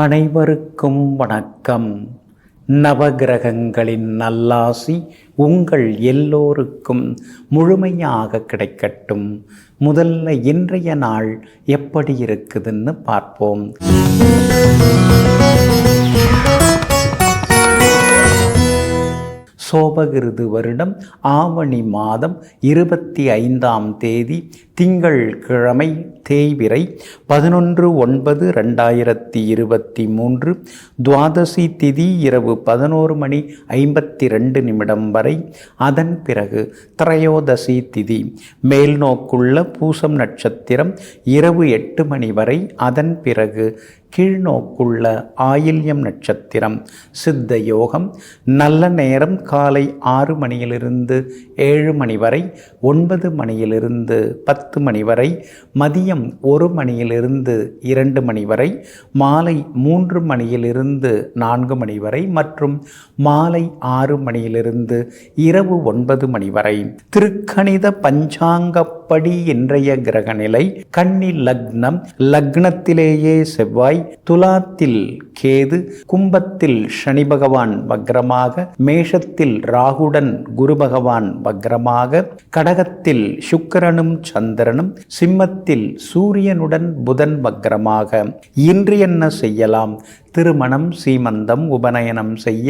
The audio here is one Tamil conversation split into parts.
அனைவருக்கும் வணக்கம். நவகிரகங்களின் நல்லாசி உங்கள் எல்லோருக்கும் முழுமையாக கிடைக்கட்டும். முதல்ல இன்றைய நாள் எப்படி இருக்குதுன்னு பார்ப்போம். சோபகிருது வருடம் ஆவணி மாதம் 25ஆம் தேதி திங்கள் கிழமை தேய்பிறை 11/9/2023 துவாதசி திதி இரவு 11:52 வரை. அதன் பிறகு திரையோதசி திதி மேல்நோக்குள்ள பூசம் நட்சத்திரம் இரவு 8 மணி வரை. அதன் பிறகு கீழ்நோக்குள்ள ஆயில்யம் நட்சத்திரம். சித்த யோகம் நல்ல நேரம் காலை 6 மணியிலிருந்து 7 மணி வரை, 9 மணியிலிருந்து 10 மணி வரை, மதியம் 1 மணியிலிருந்து 2 மணி வரை, மாலை 3 மணியிலிருந்து 4 மணி வரை மற்றும் மாலை 6 மணியிலிருந்து இரவு 9 மணி வரை. திருக்கணித பஞ்சாங்கப்படி இன்றைய கிரக நிலை: கன்னி லக்னம், லக்னத்திலேயே செவ்வாய், துலாத்தில் கேது, கும்பத்தில் சனி பகவான் வக்ரமாக, மேஷத்தில் ராகுடன் குரு பகவான் வக்ரமாக, கடகத்தில் சுக்கிரனும் சந்திரனும், சிம்மத்தில் சூரியனுடன் புதன் வக்ரமாக. இன்று என்ன செய்யலாம்? திருமணம், சீமந்தம், உபநயனம் செய்ய,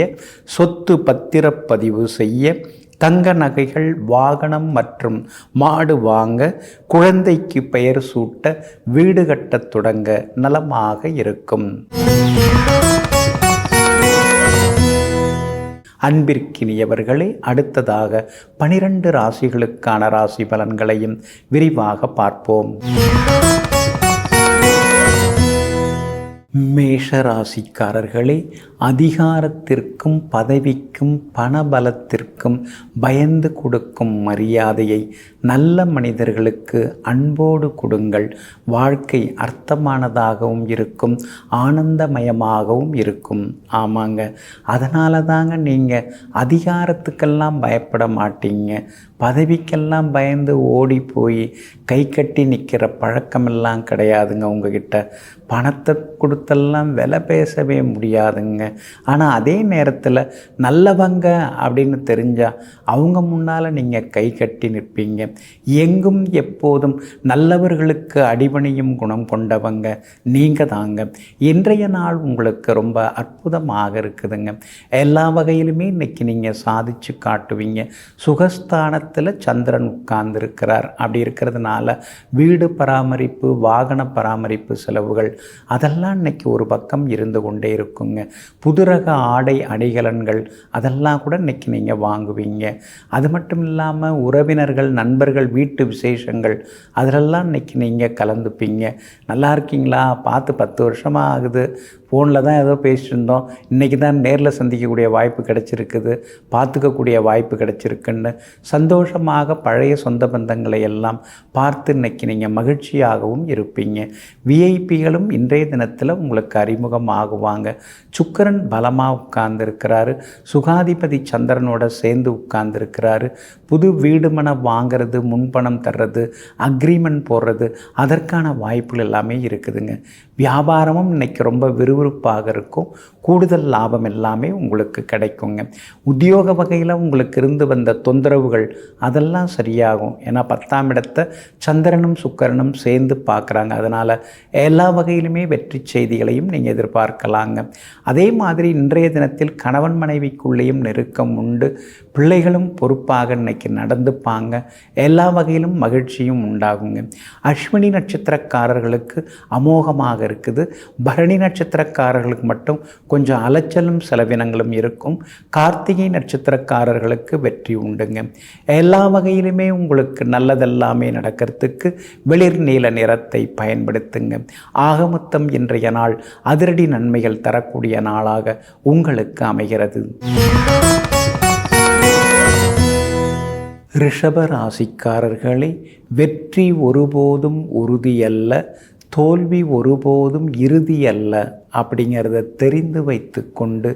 சொத்து பத்திரப்பதிவு செய்ய, தங்க நகைகள், வாகனம் மற்றும் மாடு வாங்க, குழந்தைக்கு பெயர் சூட்ட, வீடு கட்டத் தொடங்க நலமாக இருக்கும். அன்பிற்கினியவர்களே, அடுத்ததாக 12 ராசிகளுக்கான ராசி பலன்களையும் விரிவாக பார்ப்போம். மேஷ ராசிக்காரர்களே, அதிகாரத்திற்கும் பதவிக்கும் பணபலத்திற்கும் பயந்து கொடுக்கும் மரியாதையை நல்ல மனிதர்களுக்கு அன்போடு கொடுங்கள். வாழ்க்கை அர்த்தமானதாகவும் இருக்கும், ஆனந்தமயமாகவும் இருக்கும். ஆமாங்க, அதனால தாங்க நீங்கள் அதிகாரத்துக்கெல்லாம் பயப்பட மாட்டீங்க. பதவிக்கெல்லாம் பயந்து ஓடி போய் கை கட்டி நிற்கிற பழக்கமெல்லாம் கிடையாதுங்க உங்ககிட்ட. பணத்தை கொடுத்தெல்லாம் விலை பேசவே முடியாதுங்க. ஆனால் அதே நேரத்தில் நல்லவங்க அப்படின்னு தெரிஞ்சால் அவங்க முன்னால் நீங்கள் கை கட்டி நிற்பீங்க. எங்கும் எப்போதும் நல்லவர்களுக்கு அடிபணியும் குணம் கொண்டவங்க நீங்கள் தாங்க. இன்றைய நாள் உங்களுக்கு ரொம்ப அற்புதமாக இருக்குதுங்க. எல்லா வகையிலுமே இன்றைக்கி நீங்கள் சாதிச்சு காட்டுவீங்க. சுகஸ்தானத்தில் சந்திரன் உட்கார்ந்துருக்கிறார். அப்படி இருக்கிறதுனால வீடு பராமரிப்பு, வாகன பராமரிப்பு செலவுகள் அதெல்லாம் இன்னைக்கு ஒரு பக்கம் இருந்து கொண்டே இருக்குங்க. புதுரக ஆடை அணிகலன்கள் அதெல்லாம் கூட இன்னைக்கு நீங்கள் வாங்குவீங்க. அது மட்டும் இல்லாமல் உறவினர்கள், நண்பர்கள், வீட்டு விசேஷங்கள் அதிலெல்லாம் இன்னைக்கு நீங்கள் கலந்துப்பீங்க. நல்லா இருக்கீங்களா? பார்த்து 10 வருஷமாக ஆகுது, ஃபோனில் தான் ஏதோ பேசிட்டு இருந்தோம், இன்றைக்கி தான் நேரில் சந்திக்கக்கூடிய வாய்ப்பு கிடச்சிருக்குது, பார்த்துக்கக்கூடிய வாய்ப்பு கிடச்சிருக்குன்னு சந்தோஷமாக பழைய சொந்த பந்தங்களை எல்லாம் பார்த்து இன்னைக்கு நீங்கள் மகிழ்ச்சியாகவும் இருப்பீங்க. விஐபிகளும் இன்றைய தினத்தில் உங்களுக்கு அறிமுகமாகுவாங்க. சுக்கிரன் பலமாக உட்கார்ந்துருக்கிறாரு. சுகாதிபதி சந்திரனோட சேர்ந்து உட்கார்ந்துருக்கிறாரு. புது வீடு மனம் வாங்கிறது, முன்பணம் தர்றது, அக்ரிமெண்ட் போடுறது அதற்கான வாய்ப்புகள் எல்லாமே இருக்குதுங்க. வியாபாரமும் இன்னைக்கு ரொம்ப விறுவிறுப்பாக இருக்கும். கூடுதல் லாபம் எல்லாமே உங்களுக்கு கிடைக்குங்க. உத்தியோக வகையில் உங்களுக்கு இருந்து வந்த தொந்தரவுகள் அதெல்லாம் சரியாகும். ஏன்னா 10ஆம் இடத்தை சந்திரனும் சுக்கிரனும் சேர்ந்து பார்க்குறாங்க. அதனால் எல்லா வகையிலுமே வெற்றி செய்திகளையும் நீங்கள் எதிர்பார்க்கலாங்க. அதே மாதிரி இன்றைய தினத்தில் கணவன் மனைவிக்குள்ளேயும் நெருக்கம் உண்டு. பிள்ளைகளும் பொறுப்பாக இன்னைக்கு நடந்துப்பாங்க. எல்லா வகையிலும் மகிழ்ச்சியும் உண்டாகுங்க. அஸ்வினி நட்சத்திரக்காரர்களுக்கு அமோகமாக இருக்குது. பரணி நட்சத்திரக்காரர்களுக்கு மட்டும் கொஞ்சம் அலைச்சலும் செலவினங்களும் இருக்கும். கார்த்திகை நட்சத்திரக்காரர்களுக்கு வெற்றி உண்டுங்க. எல்லா வகையிலுமே உங்களுக்கு நல்லதெல்லாமே நடக்கிறதுக்கு வெளிர் நீல நிறத்தை பயன்படுத்துங்க. ஆகமொத்தம் இன்றைய நாள் அதிரடி நன்மைகள் தரக்கூடிய நாளாக உங்களுக்கு அமைகிறது. ரிஷப ராசிக்காரர்களே, வெற்றி ஒருபோதும் உறுதியல்ல, தோல்வி ஒருபோதும் இறுதி அல்ல. அப்படிங்கிறத தெரிந்து வைத்து கொண்டு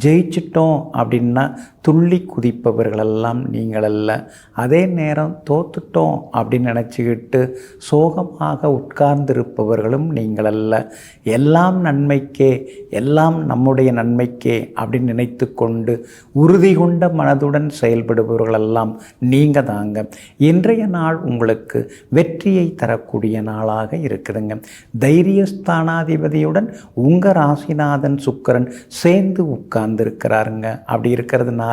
ஜெயிச்சிட்டோம் அப்படின்னா துள்ளி குதிப்பவர்களெல்லாம் நீங்களல்ல. அதே நேரம் தோத்துட்டோம் அப்படின்னு நினச்சிக்கிட்டு சோகமாக உட்கார்ந்திருப்பவர்களும் நீங்களல்ல. எல்லாம் நன்மைக்கே, எல்லாம் நம்முடைய நன்மைக்கே அப்படின்னு நினைத்து கொண்டு உறுதி கொண்ட மனதுடன் செயல்படுபவர்களெல்லாம் நீங்கள் தாங்க. இன்றைய நாள் உங்களுக்கு வெற்றியை தரக்கூடிய நாளாக இருக்குதுங்க. தைரியஸ்தானாதிபதியுடன் உங்கள் ராசிநாதன் சுக்கிரன் சேர்ந்து உட்கார்ந்துருக்கிறாருங்க. அப்படி இருக்கிறதுனால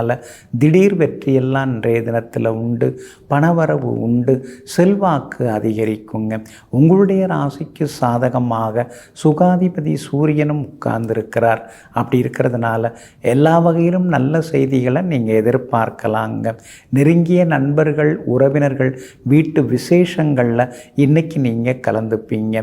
திடீர் வெற்றியெல்லாம் இன்றைய தினத்தில் உண்டு, பணவரவு உண்டு, செல்வாக்கு அதிகரிக்குங்க. உங்களுடைய ராசிக்கு சாதகமாக சுகாதிபதி சூரியனும் உட்கார்ந்துருக்கிறார். அப்படி இருக்கிறதுனால எல்லா வகையிலும் நல்ல செய்திகளை நீங்கள் எதிர்பார்க்கலாங்க. நெருங்கிய நண்பர்கள், உறவினர்கள் வீட்டு விசேஷங்களில் இன்றைக்கி நீங்கள் கலந்துப்பீங்க.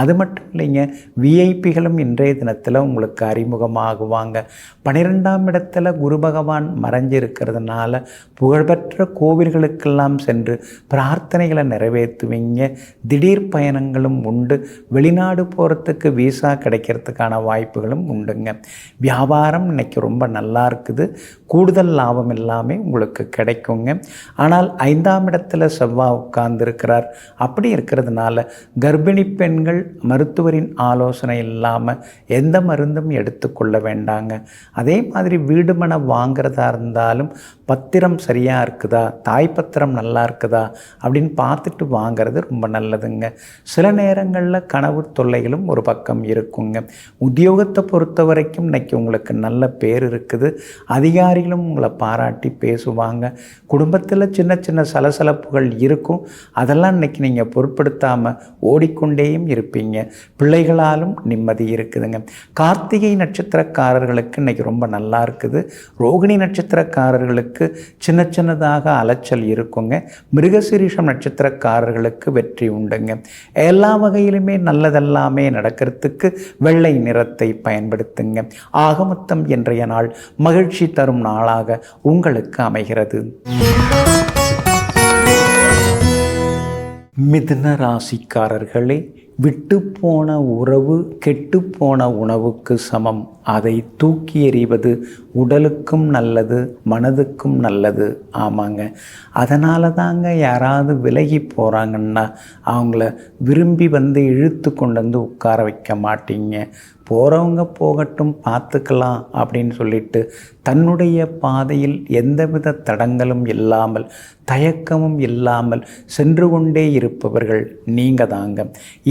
அது மட்டும் இல்லைங்க, விஐபிகளும் இன்றைய தினத்தில் உங்களுக்கு அறிமுகமாகுவாங்க. 12ஆம் இடத்துல குரு பகவான் மறைஞ்சிருக்கிறதுனால புகழ்பெற்ற கோவில்களுக்கெல்லாம் சென்று பிரார்த்தனைகளை நிறைவேற்றுவீங்க. திடீர் பயணங்களும் உண்டு. வெளிநாடு போகிறதுக்கு விசா கிடைக்கிறதுக்கான வாய்ப்புகளும் உண்டுங்க. வியாபாரம் இன்னைக்கு ரொம்ப நல்லா இருக்குது. கூடுதல் லாபம் எல்லாமே உங்களுக்கு கிடைக்குங்க. ஆனால் 5ஆம் இடத்துல செவ்வாய் உட்கார்ந்துருக்கிறார். அப்படி இருக்கிறதுனால கர்ப்பிணி பெண்கள் மருத்துவரின் ஆலோசனை இல்லாமல் எந்த மருந்தும் எடுத்துக்கொள்ள வேண்டாங்க. அதே மாதிரி வீடு மனை வாங்கிறதா இருந்தாலும் பத்திரம் சரியாக இருக்குதா, தாய் பத்திரம் நல்லா இருக்குதா அப்படின்னு பார்த்துட்டு வாங்கிறது ரொம்ப நல்லதுங்க. சில நேரங்களில் கனவு தொல்லைகளும் ஒரு பக்கம் இருக்குங்க. உத்தியோகத்தை பொறுத்த வரைக்கும் இன்றைக்கி உங்களுக்கு நல்ல பேர் இருக்குது. அதிகாரிகளும் உங்களை பாராட்டி பேசுவாங்க. குடும்பத்தில் சின்ன சின்ன சலசலப்புகள் இருக்கும். அதெல்லாம் இன்றைக்கி நீங்கள் பொருட்படுத்தாமல் ஓடிக்கொண்டேயும் இருப்பீங்க. பிள்ளைகளாலும் நிம்மதி இருக்குதுங்க. கார்த்திகை நட்சத்திரக்காரர்களுக்கு இன்றைக்கி ரொம்ப நல்லா இருக்குது. ரோகிணி நட்சத்திரக்காரர்களுக்கு சின்ன சின்னதாக அலைச்சல் இருக்குங்க. மிருகசீரிஷம் நட்சத்திரக்காரர்களுக்கு வெற்றி உண்டுங்க. எல்லா வகையிலுமே நல்லதெல்லாமே நடக்கிறதுக்கு வெள்ளை நிறத்தை பயன்படுத்துங்க. ஆகமொத்தம் இன்றைய நாள் மகிழ்ச்சி தரும் நாளாக உங்களுக்கு அமைகிறது. மிதுன ராசிக்காரர்களே, விட்டுப்போன உறவு கெட்டுப்போன உணவுக்கு சமம். அதை தூக்கி எறிவது உடலுக்கும் நல்லது, மனதுக்கும் நல்லது. ஆமாங்க, அதனால தாங்க யாராவது விலகி போகிறாங்கன்னா அவங்கள விரும்பி வந்து இழுத்து கொண்டு வந்து உட்கார வைக்க மாட்டீங்க. போகிறவங்க போகட்டும், பார்த்துக்கலாம் அப்படின்னு சொல்லிட்டு தன்னுடைய பாதையில் எந்தவித தடங்களும் இல்லாமல், தயக்கமும் இல்லாமல் சென்று கொண்டே இருப்பவர்கள் நீங்கள் தாங்க.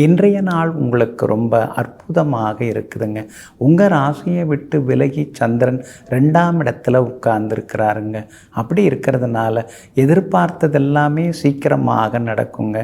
இன்றைய நாள் உங்களுக்கு ரொம்ப அற்புதமாக இருக்குதுங்க. உங்கள் ராசியை விட்டு விலகி சந்திரன் 2ஆம் இடத்துல உட்கார்ந்துருக்கிறாருங்க. அப்படி இருக்கிறதுனால எதிர்பார்த்ததெல்லாமே சீக்கிரமாக நடக்குங்க.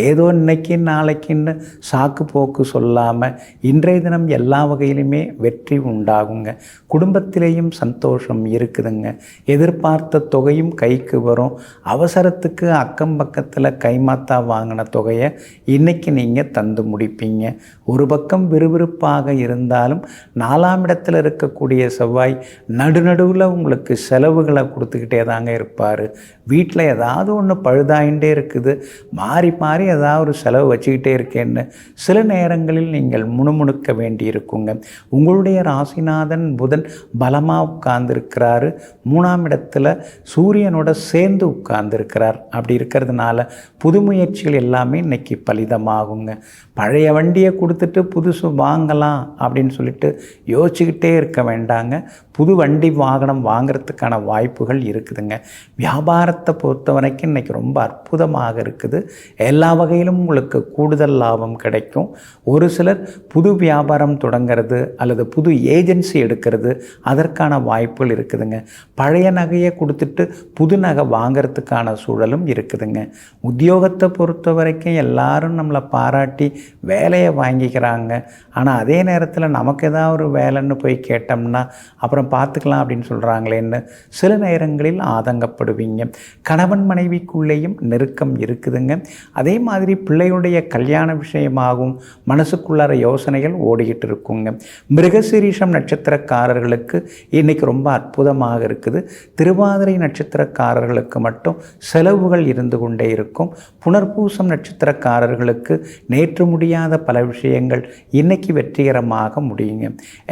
ஏதோ இன்னைக்கு நாளைக்குன்னு சாக்கு போக்கு சொல்லாமல் இன்றைய தினம் எல்லா வகையிலுமே வெற்றி உண்டாகுங்க. குடும்பத்திலேயும் சந்தோஷம் இருக்குதுங்க. எதிர்பார்த்த தொகையும் கைக்கு வரும். அவசரத்துக்கு அக்கம் பக்கத்தில் கைமாத்தா வாங்கின தொகையை இன்றைக்கி நீங்கள் தந்து முடிப்பீங்க. ஒரு பக்கம் விறுவிறுப்பாக இருந்தாலும் 4ஆம் இடத்துல இருக்கக்கூடிய செவ்வாய் நடுநடுவில் உங்களுக்கு செலவுகளை கொடுத்துக்கிட்டே தாங்க இருப்பார். வீட்டில் ஏதாவது ஒன்று பழுதாயிண்டே இருக்குது, மாறி மாறி ஏதாவது ஒரு செலவு வச்சுக்கிட்டே இருக்கேன்னு சில நேரங்களில் நீங்கள் முணுமுணுக்க வேண்டியிருக்குங்க. உங்களுடைய ராசிநாதன் புதன் பலமாக உட்கார்ந்துருக்கிறாரு. 3ஆம் இடத்துல சூரியனோட சேர்ந்து உட்கார்ந்துருக்கிறார். அப்படி இருக்கிறதுனால புது முயற்சிகள் எல்லாமே இன்னைக்கு பலிதமாகுங்க. பழைய வண்டியை கொடுத்துட்டு புதுசு வாங்கலாம் அப்படின்னு சொல்லிட்டு யோசிச்சுக்கிட்டே இருக்க வேண்டாங்க. புது வண்டி வாகனம் வாங்கிறதுக்கான வாய்ப்புகள் இருக்குதுங்க. வியாபாரத்தை பொறுத்த வரைக்கும் இன்றைக்கி ரொம்ப அற்புதமாக இருக்குது. எல்லா வகையிலும் உங்களுக்கு கூடுதல் லாபம் கிடைக்கும். ஒரு சிலர் புது வியாபாரம் தொடங்கிறது அல்லது புது ஏஜென்சி எடுக்கிறது, அதற்கான வாய்ப்புகள் இருக்குதுங்க. பழைய நகையை கொடுத்துட்டு புது நகை வாங்கிறதுக்கான சூழலும் இருக்குதுங்க. உத்தியோகத்தை பொறுத்த வரைக்கும் எல்லாரும் நம்மளை பாராட்டி வேலையை வாங்கிக்கிறாங்க. ஆனால் அதே நேரத்தில் நமக்கு ஏதாவது ஒரு வேலைன்னு போய் கேட்டோம்னா அப்புறம் பார்த்துக்கலாம் அப்படின்னு சொல்கிறாங்களேன்னு சில நேரங்களில் ஆதங்கப்படுவீங்க. கணவன் மனைவிக்குள்ளேயும் நெருக்கம் இருக்குதுங்க. அதே மாதிரி பிள்ளையுடைய கல்யாண விஷயமாகவும் மனசுக்குள்ளார யோசனைகள் ஓடிக்கிட்டு இருக்கும். இருக்குங்க. மிருகசீரிஷம் நட்சத்திரக்காரர்களுக்கு இன்றைக்கி ரொம்ப அற்புதமாக இருக்குது. திருவாதிரை நட்சத்திரக்காரர்களுக்கு மட்டும் செலவுகள் இருந்து கொண்டே இருக்கும். புனர்பூசம் நட்சத்திரக்காரர்களுக்கு நேற்று முடியாத பல விஷயங்கள் இன்றைக்கி வெற்றிகரமாக முடியுங்க.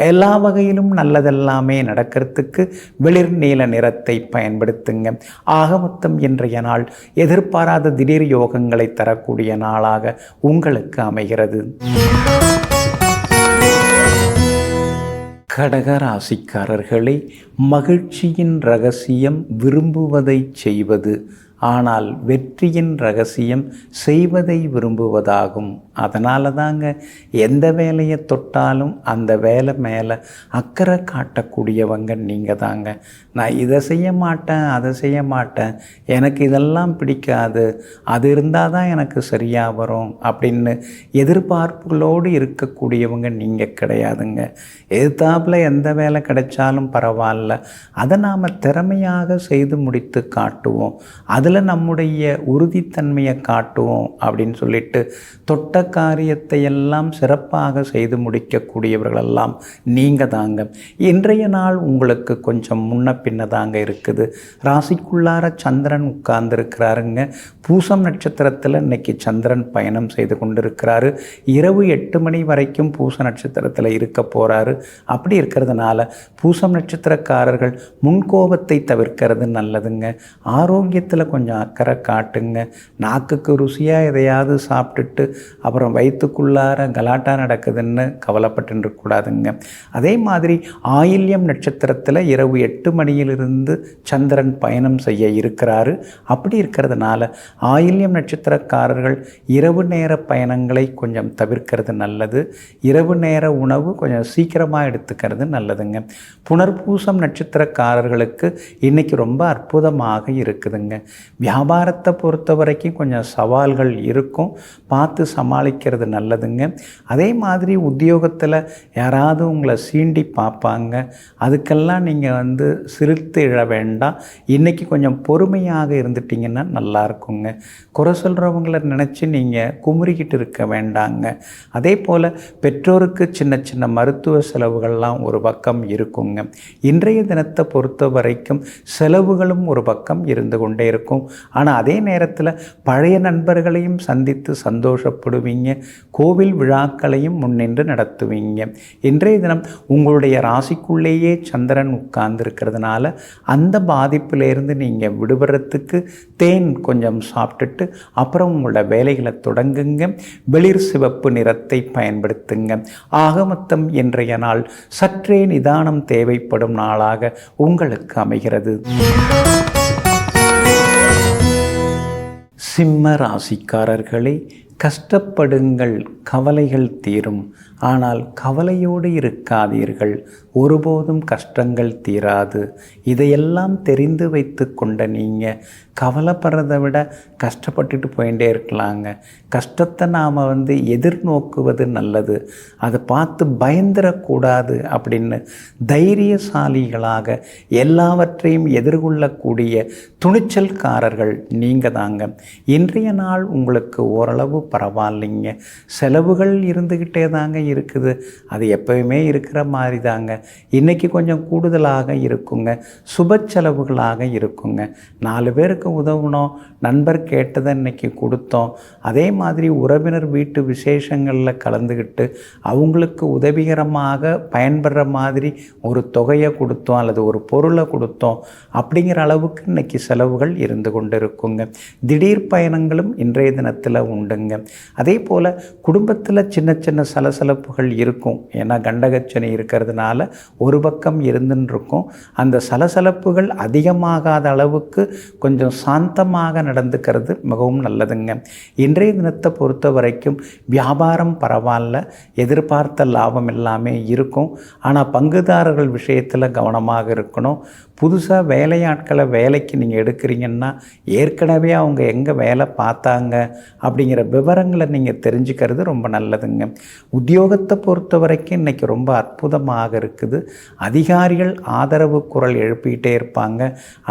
எல்லா வகையிலும் நல்லதெல்லாமே நடக்கிறதுக்கு வெளிர் நீல நிறத்தை பயன்படுத்துங்க. ஆக மொத்தம் இன்றைய நாள் எதிர்பாராத திடீர் யோகங்களை தரக்கூடிய நாளாக உங்களுக்கு அமைகிறது. கடகராசிக்காரர்களே, மகிழ்ச்சியின் ரகசியம் விரும்புவதை செய்வது, ஆனால் வெற்றியின் ரகசியம் செய்வதை விரும்புவதாகும். அதனால தாங்க எந்த வேலையை தொட்டாலும் அந்த வேலை மேலே அக்கறை காட்டக்கூடியவங்க நீங்கள் தாங்க. நான் இதை செய்ய மாட்டேன், அதை செய்ய மாட்டேன், எனக்கு இதெல்லாம் பிடிக்காது, அது இருந்தால் தான் எனக்கு சரியாக வரும் அப்படின்னு எதிர்பார்ப்புகளோடு இருக்கக்கூடியவங்க நீங்கள் கிடையாதுங்க. எதிர்த்தாப்புல எந்த வேலை கிடைச்சாலும் பரவாயில்ல, அதை நாம் திறமையாக செய்து முடித்து காட்டுவோம், அதில் நம்முடைய உறுதித்தன்மையை காட்டுவோம் அப்படின்னு சொல்லிட்டு தொட்ட காரியத்தை எல்லாம் சிறப்பாக செய்து முடிக்கக்கூடியவர்களெல்லாம் நீங்கள் தாங்க. இன்றைய நாள் உங்களுக்கு கொஞ்சம் முன்ன பின்ன தாங்க இருக்குது. ராசிக்குள்ளார சந்திரன் உட்கார்ந்துருக்கிறாருங்க. பூசம் நட்சத்திரத்தில் இன்னைக்கு சந்திரன் பயணம் செய்து கொண்டிருக்கிறாரு. இரவு 8 மணி வரைக்கும் பூச நட்சத்திரத்தில் இருக்க போகிறாரு. அப்படி இருக்கிறதுனால பூசம் நட்சத்திரக்காரர்கள் முன்கோபத்தை தவிர்க்கிறது நல்லதுங்க. ஆரோக்கியத்தில் கொஞ்சம் அக்கறை காட்டுங்க. நாக்குக்கு ருசியாக எதையாவது சாப்பிட்டுட்டு அப்புறம் வயிற்றுக்குள்ளார கலாட்டா நடக்குதுன்னு கவலைப்பட்டு இருக்கக்கூடாதுங்க. அதே மாதிரி ஆயில்யம் நட்சத்திரத்தில் இரவு 8 மணியிலிருந்து சந்திரன் பயணம் செய்ய இருக்கிறாரு. அப்படி இருக்கிறதுனால ஆயில்யம் நட்சத்திரக்காரர்கள் இரவு நேர பயணங்களை கொஞ்சம் தவிர்க்கிறது நல்லது. இரவு நேர உணவு கொஞ்சம் சீக்கிரமாக எடுத்துக்கிறது நல்லதுங்க. புனர்பூசம் நட்சத்திரக்காரர்களுக்கு இன்றைக்கி ரொம்ப அற்புதமாக இருக்குதுங்க. வியாபாரத்தை பொறுத்த வரைக்கும் கொஞ்சம் சவால்கள் இருக்கும், பார்த்து சமாளிக்கிறது நல்லதுங்க. அதே மாதிரி உத்தியோகத்தில் யாராவது உங்களை சீண்டி பார்ப்பாங்க, அதுக்கெல்லாம் நீங்கள் சிரித்து இழ வேண்டாம். இன்றைக்கி கொஞ்சம் பொறுமையாக இருந்துட்டிங்கன்னா நல்லா இருக்குங்க. குறை சொல்கிறவங்கள நினச்சி நீங்கள் குமுறிக்கிட்டு இருக்க வேண்டாங்க. அதே போல் பெற்றோருக்கு சின்ன சின்ன மருத்துவ செலவுகள்லாம் ஒரு பக்கம் இருக்குங்க. இன்றைய தினத்தை பொறுத்த வரைக்கும் செலவுகளும் ஒரு பக்கம் இருந்து கொண்டே இருக்கும். ஆனால் அதே நேரத்தில் பழைய நண்பர்களையும் சந்தித்து சந்தோஷப்படுவீங்க. கோவில் விழாக்களையும் முன்னின்று நடத்துவீங்க. இன்றைய தினம் உங்களுடைய ராசிக்குள்ளேயே சந்திரன் உட்கார்ந்து இருக்கிறதுனால அந்த பாதிப்பிலேருந்து நீங்கள் விடுபடுறதுக்கு தேன் கொஞ்சம் சாப்பிட்டுட்டு அப்புறம் உங்களோட வேலைகளை தொடங்குங்க. வெளிர் சிவப்பு நிறத்தை பயன்படுத்துங்க. ஆக மொத்தம் இன்றைய நாள் சற்றே நிதானம் தேவைப்படும் நாளாக உங்களுக்கு அமைகிறது. சிம்ம ராசிக்காரர்களே, கஷ்டப்படுங்கள், கவலைகள் தீரும். ஆனால் கவலையோடு இருக்காதீர்கள், ஒருபோதும் கஷ்டங்கள் தீராது. இதையெல்லாம் தெரிந்து வைத்து கொண்ட நீங்கள் கவலைப்படுறதை விட கஷ்டப்பட்டுட்டு போயிட்டே இருக்கலாங்க. கஷ்டத்தை நாம் எதிர்நோக்குவது நல்லது. அதை பார்த்து பயந்துடக்கூடாது அப்படின்னு தைரியசாலிகளாக எல்லாவற்றையும் எதிர்கொள்ளக்கூடிய துணிச்சல்காரர்கள் நீங்கள் தாங்க. இன்றைய நாள் உங்களுக்கு ஓரளவு பரவாயில்லைங்க. செலவுகள் இருந்துக்கிட்டே தாங்க இருக்குது, அது எப்பவுமே இருக்கிற மாதிரி தாங்க. இன்றைக்கி கொஞ்சம் கூடுதலாக இருக்குங்க, சுப செலவுகளாக இருக்குங்க. 4 பேருக்கு உதவணும், நண்பர் கேட்டதை இன்றைக்கி கொடுத்தோம். அதே மாதிரி உறவினர் வீட்டு விசேஷங்களில் கலந்துக்கிட்டு அவங்களுக்கு உதவிகரமாக பயன்படுற மாதிரி ஒரு தொகையை கொடுத்தோம் அல்லது ஒரு பொருளை கொடுத்தோம். அப்படிங்கிற அளவுக்கு இன்றைக்கி செலவுகள் இருந்து கொண்டு இருக்குங்க. திடீர் பயணங்களும் இன்றைய தினத்தில் உண்டுங்க. அதே போல் குடும்பத்தில் சின்ன சின்ன சலசலப்புகள் இருக்கும். ஏன்னா கண்டகச்சனி இருக்கிறதுனால ஒரு பக்கம் இருந்துன்னு இருக்கும். அந்த சலசலப்புகள் அதிகமாகாத அளவுக்கு கொஞ்சம் சாந்தமாக நடந்துக்கிறது மிகவும் நல்லதுங்க. இன்றைய தினத்தை பொறுத்த வரைக்கும் வியாபாரம் பரவாயில்ல, எதிர்பார்த்த லாபம் எல்லாமே இருக்கும். ஆனால் பங்குதாரர்கள் விஷயத்தில் கவனமாக இருக்கணும். புதுசாக வேலையாட்களை வேலைக்கு நீங்கள் எடுக்கிறீங்கன்னா ஏற்கனவே அவங்க எங்கே வேலை பார்த்தாங்க அப்படிங்கிற விவரங்களை நீங்கள் தெரிஞ்சுக்கிறது ரொம்ப நல்லதுங்க. உத்தியோகத்தை பொறுத்த வரைக்கும் இன்றைக்கி ரொம்ப அற்புதமாக இருக்குது. இருக்குது. அதிகாரிகள் ஆதரவு குரல் எழுப்பிக்கிட்டே இருப்பாங்க.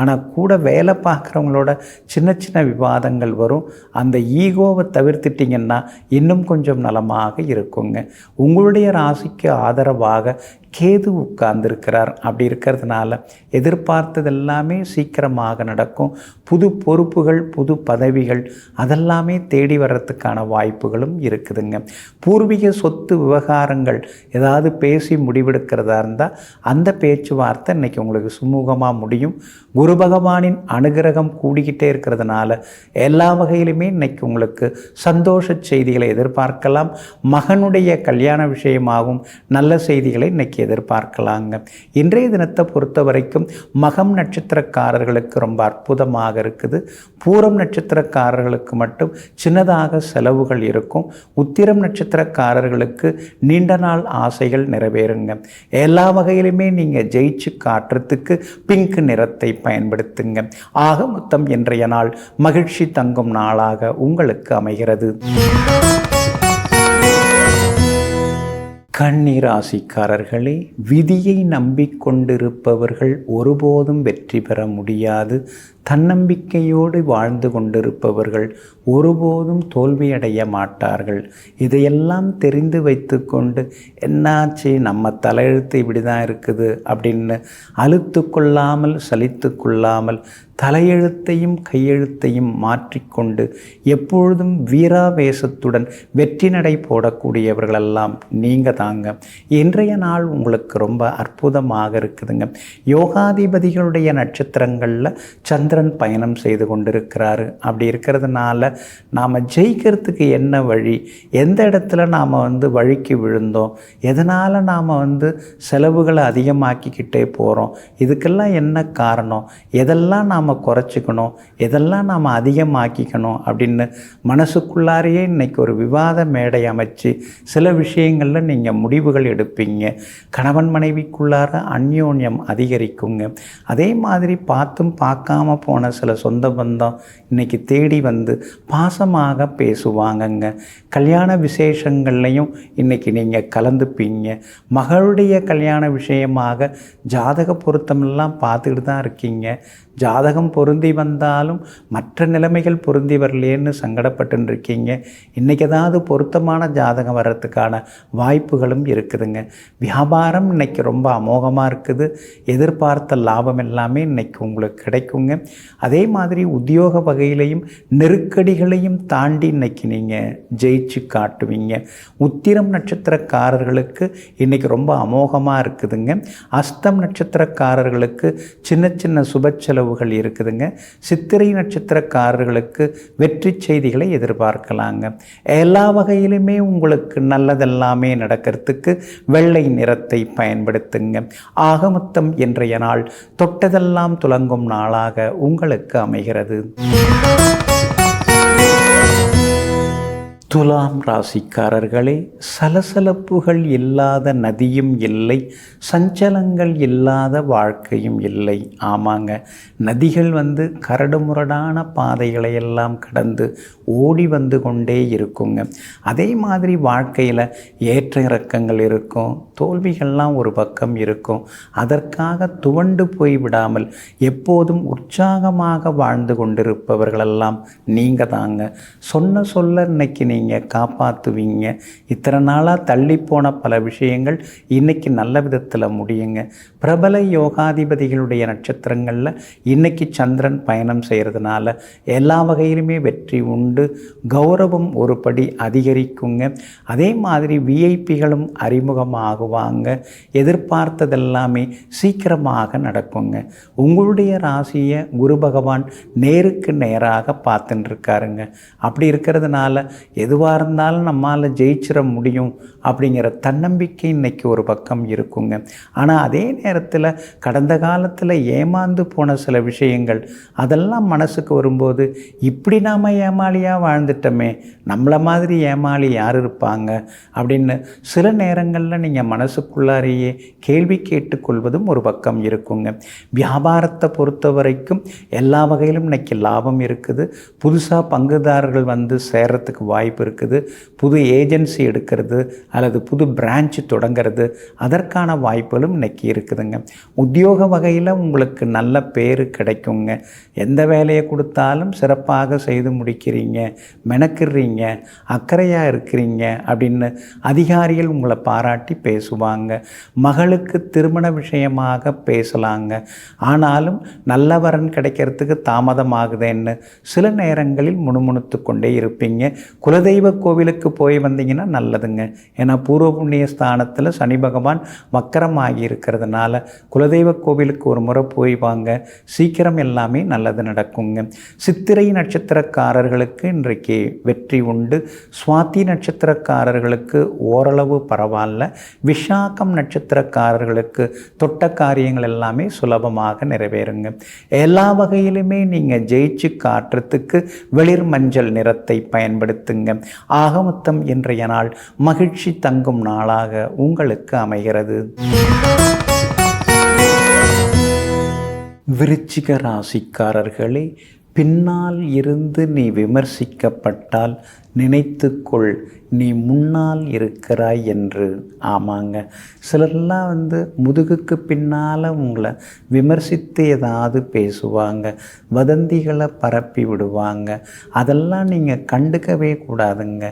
ஆனால் கூட வேலை பார்க்குறவங்களோட சின்ன சின்ன விவாதங்கள் வரும். அந்த ஈகோவை தவிர்த்துட்டிங்கன்னா இன்னும் கொஞ்சம் நலமாக இருக்குங்க. உங்களுடைய ராசிக்கு ஆதரவாக கேது உட்கார்ந்துருக்கிறார். அப்படி இருக்கிறதுனால எதிர்பார்த்தது எல்லாமே சீக்கிரமாக நடக்கும். புது பொறுப்புகள், புது பதவிகள் அதெல்லாமே தேடி வர்றதுக்கான வாய்ப்புகளும் இருக்குதுங்க. பூர்வீக சொத்து விவகாரங்கள் ஏதாவது பேசி முடிவெடுக்கிறதா இருந்தால் அந்த பேச்சுவார்த்தை இன்றைக்கி உங்களுக்கு சுமூகமாக முடியும். குரு பகவானின் அனுகிரகம் கூடிக்கிட்டே இருக்கிறதுனால எல்லா வகையிலுமே இன்றைக்கி உங்களுக்கு சந்தோஷ செய்திகளை எதிர்பார்க்கலாம். மகனுடைய கல்யாண விஷயமாகவும் நல்ல செய்திகளை இன்றைக்கி எதிர்பார்க்கலாங்க. இன்றைய தினத்தை பொறுத்த வரைக்கும் மகம் நட்சத்திரக்காரர்களுக்கு ரொம்ப அற்புதமாக இருக்குது. பூரம் நட்சத்திரக்காரர்களுக்கு மட்டும் சின்னதாக செலவுகள் இருக்கும். உத்திரம் நட்சத்திரக்காரர்களுக்கு நீண்ட நாள் ஆசைகள் நிறைவேறுங்க. எல்லா வகையிலுமே நீங்கள் ஜெயிச்சு காட்டுறதுக்கு பிங்க் நிறத்தை பயன்படுத்துங்க. ஆக மொத்தம் இன்றைய நாள் மகிழ்ச்சி தங்கும் நாளாக உங்களுக்கு அமைகிறது. கன்னி ராசிக்காரர்களே, விதியை நம்பிக்கொண்டிருப்பவர்கள் ஒருபோதும் வெற்றி பெற முடியாது. தன்னம்பிக்கையோடு வாழ்ந்து கொண்டிருப்பவர்கள் ஒருபோதும் தோல்வியடைய மாட்டார்கள். இதையெல்லாம் தெரிந்து வைத்து கொண்டு என்னாச்சு நம்ம தலையெழுத்து இப்படி தான் இருக்குது அப்படின்னு அலுத்து கொள்ளாமல் சலித்து கொள்ளாமல் தலையெழுத்தையும் கையெழுத்தையும் மாற்றிக்கொண்டு எப்பொழுதும் வீராவேசத்துடன் வெற்றி நடை போடக்கூடியவர்களெல்லாம் நீங்கள் தாங்க. இன்றைய நாள் உங்களுக்கு ரொம்ப அற்புதமாக இருக்குதுங்க. யோகாதிபதிகளுடைய நட்சத்திரங்களில் சந்திரன் பயணம் செய்து கொண்டிருக்கிறாரு. அப்படி இருக்கிறதுனால நாம் ஜெயிக்கிறதுக்கு என்ன வழி, எந்த இடத்துல நாம் வழிக்கு விழுந்தோம், எதனால் நாம் செலவுகளை அதிகமாக்கிக்கிட்டே போகிறோம், இதுக்கெல்லாம் என்ன காரணம், எதெல்லாம் நாம் குறைச்சிக்கணும், எதெல்லாம் நாம் அதிகமாக்கிக்கணும் அப்படின்னு மனசுக்குள்ளாரையே இன்றைக்கி ஒரு விவாத மேடை அமைச்சு சில விஷயங்களில் நீங்கள் முடிவுகள் எடுப்பீங்க. கணவன் மனைவிக்குள்ளார அந்யோன்யம் அதிகரிக்குங்க. அதே மாதிரி பார்த்தும் பார்க்காம போன சில சொந்த பந்தம் இன்றைக்கி தேடி பாசமாக பேசுவாங்கங்க. கல்யாண விசேஷங்கள்லையும் இன்றைக்கி நீங்கள் கலந்துப்பீங்க. மகளுடைய கல்யாண விஷயமாக ஜாதக பொருத்தமெல்லாம் பார்த்துக்கிட்டு தான் இருக்கீங்க. ஜாதகம் பொருந்தி வந்தாலும் மற்ற நிலைமைகள் பொருந்தி வரலேன்னு சங்கடப்பட்டு இருக்கீங்க. இன்றைக்கி ஏதாவது பொருத்தமான ஜாதகம் வர்றதுக்கான வாய்ப்புகளும் இருக்குதுங்க. வியாபாரம் இன்றைக்கி ரொம்ப அமோகமாக இருக்குது. எதிர்பார்த்த லாபம் எல்லாமே இன்றைக்கி உங்களுக்கு கிடைக்குங்க. அதே மாதிரி உத்தியோக வகையிலையும் நெருக்கடிகளையும் தாண்டி இன்றைக்கி நீங்கள் ஜெயிச்சு காட்டுவீங்க. உத்திரம் நட்சத்திரக்காரர்களுக்கு இன்றைக்கி ரொம்ப அமோகமாக இருக்குதுங்க. அஸ்தம் நட்சத்திரக்காரர்களுக்கு சின்ன சின்ன சுப செலவுகள் இருக்குதுங்க. சித்திரை நட்சத்திரக்காரர்களுக்கு வெற்றி செய்திகளை எதிர்பார்க்கலாங்க. எல்லா வகையிலுமே உங்களுக்கு நல்லதெல்லாமே நடக்கிறதுக்கு வெள்ளை நிறத்தை பயன்படுத்துங்க. ஆக மொத்தம் இன்றைய நாள் தொட்டதெல்லாம் துலங்கும் நாளாக உங்களுக்கு அமைகிறது. துலாம் ராசிக்காரர்களே, சலசலப்புகள் இல்லாத நதியும் இல்லை, சஞ்சலங்கள் இல்லாத வாழ்க்கையும் இல்லை. ஆமாங்க, நதிகள் கரடுமுரடான பாதைகளை எல்லாம் கடந்து ஓடி கொண்டே இருக்குங்க. அதே மாதிரி வாழ்க்கையில் ஏற்ற இறக்கங்கள் இருக்கும், தோல்விகள்லாம் ஒரு பக்கம் இருக்கும். அதற்காக துவண்டு போய் விடாமல் எப்போதும் உற்சாகமாக வாழ்ந்து கொண்டிருப்பவர்களெல்லாம் நீங்கள் தாங்க. சொன்ன சொல்ல இன்னைக்கு நீங்கள் காப்பாற்றுவீங்க. இத்தனை நாளாக தள்ளிப்போன பல விஷயங்கள் இன்றைக்கி நல்ல விதத்தில் முடியுங்க. பிரபல யோகாதிபதிகளுடைய நட்சத்திரங்களில் இன்றைக்கி சந்திரன் பயணம் செய்கிறதுனால எல்லா வகையிலுமே வெற்றி உண்டு. கௌரவம் ஒரு படி அதிகரிக்குங்க. அதே மாதிரி விஐபிகளும் அறிமுகமாகுவாங்க. எதிர்பார்த்ததெல்லாமே சீக்கிரமாக நடக்குங்க. உங்களுடைய ராசியை குரு பகவான் நேருக்கு நேராக பார்த்துட்டு இருக்காருங்க. அப்படி இருக்கிறதுனால எதுவாக இருந்தாலும் நம்மால் ஜெயிச்சிட முடியும் அப்படிங்கிற தன்னம்பிக்கை இன்றைக்கி ஒரு பக்கம் இருக்குங்க. ஆனால் அதே நேரத்தில் கடந்த காலத்தில் ஏமாந்து போன சில விஷயங்கள் அதெல்லாம் மனசுக்கு வரும்போது இப்படி நாம் ஏமாளியாக வாழ்ந்துட்டோமே, நம்மளை மாதிரி ஏமாளி யார் இருப்பாங்க அப்படின்னு சில நேரங்களில் நீங்கள் மனசுக்குள்ளாரையே கேள்வி கேட்டுக்கொள்வதும் ஒரு பக்கம் இருக்குங்க. வியாபாரத்தை பொறுத்த வரைக்கும் எல்லா வகையிலும் இன்றைக்கி லாபம் இருக்குது. புதுசாக பங்குதாரர்கள் சேர்றதுக்கு வாய்ப்பு இருக்குது. புது ஏஜென்சி எடுக்கிறது அல்லது புது பிரான்ச் தொடங்கிறது அதற்கான வாய்ப்புகளும் இன்றைக்கி இருக்குதுங்க. உத்தியோக வகையில் உங்களுக்கு நல்ல பேர் கிடைக்குங்க. எந்த வேலையை கொடுத்தாலும் சிறப்பாக செய்து முடிக்கிறீங்க, மெனக்கிடுறீங்க, அக்கறையாக இருக்கிறீங்க அப்படின்னு அதிகாரிகள் உங்களை பாராட்டி பேசுவாங்க. மகளுக்கு திருமண விஷயமாக பேசலாங்க. ஆனாலும் நல்ல வரன் கிடைக்கிறதுக்கு தாமதமாகுதுன்னு சில நேரங்களில் முணுமுணுத்து கொண்டே இருப்பீங்க. குலதெய்வ கோவிலுக்கு போய் வந்தீங்கன்னா நல்லதுங்க. ஏன்னா பூர்வ புண்ணிய ஸ்தானத்தில் சனி பகவான் வக்கரமாகி இருக்கிறதுனால குலதெய்வ கோவிலுக்கு ஒரு முறை போய் வாங்க, சீக்கிரம் எல்லாமே நல்லது நடக்குங்க. சித்திரை நட்சத்திரக்காரர்களுக்கு இன்றைக்கு வெற்றி உண்டு. சுவாதி நட்சத்திரக்காரர்களுக்கு ஓரளவு பரவாயில்ல. விஷாகம் நட்சத்திரக்காரர்களுக்கு தொட்ட காரியங்கள் எல்லாமே சுலபமாக நிறைவேறுங்க. எல்லா வகையிலுமே நீங்கள் ஜெயிச்சு காட்டுறதுக்கு வெளிர் மஞ்சள் நிறத்தை பயன்படுத்துங்க. ஆக மொத்தம் இன்றைய நாள் மகிழ்ச்சி தங்கும் நாளாக உங்களுக்கு அமைகிறது. விருச்சிக ராசிக்காரர்களே, பின்னால் இருந்து நீ விமர்சிக்கப்பட்டால் நினைத்துக்கொள் நீ முன்னால் இருக்கிறாய் என்று. ஆமாங்க, சிலர்லாம் முதுகுக்கு பின்னால் உங்களை விமர்சித்து ஏதாவது பேசுவாங்க, வதந்திகளை பரப்பி விடுவாங்க. அதெல்லாம் நீங்கள் கண்டுக்கவே கூடாதுங்க.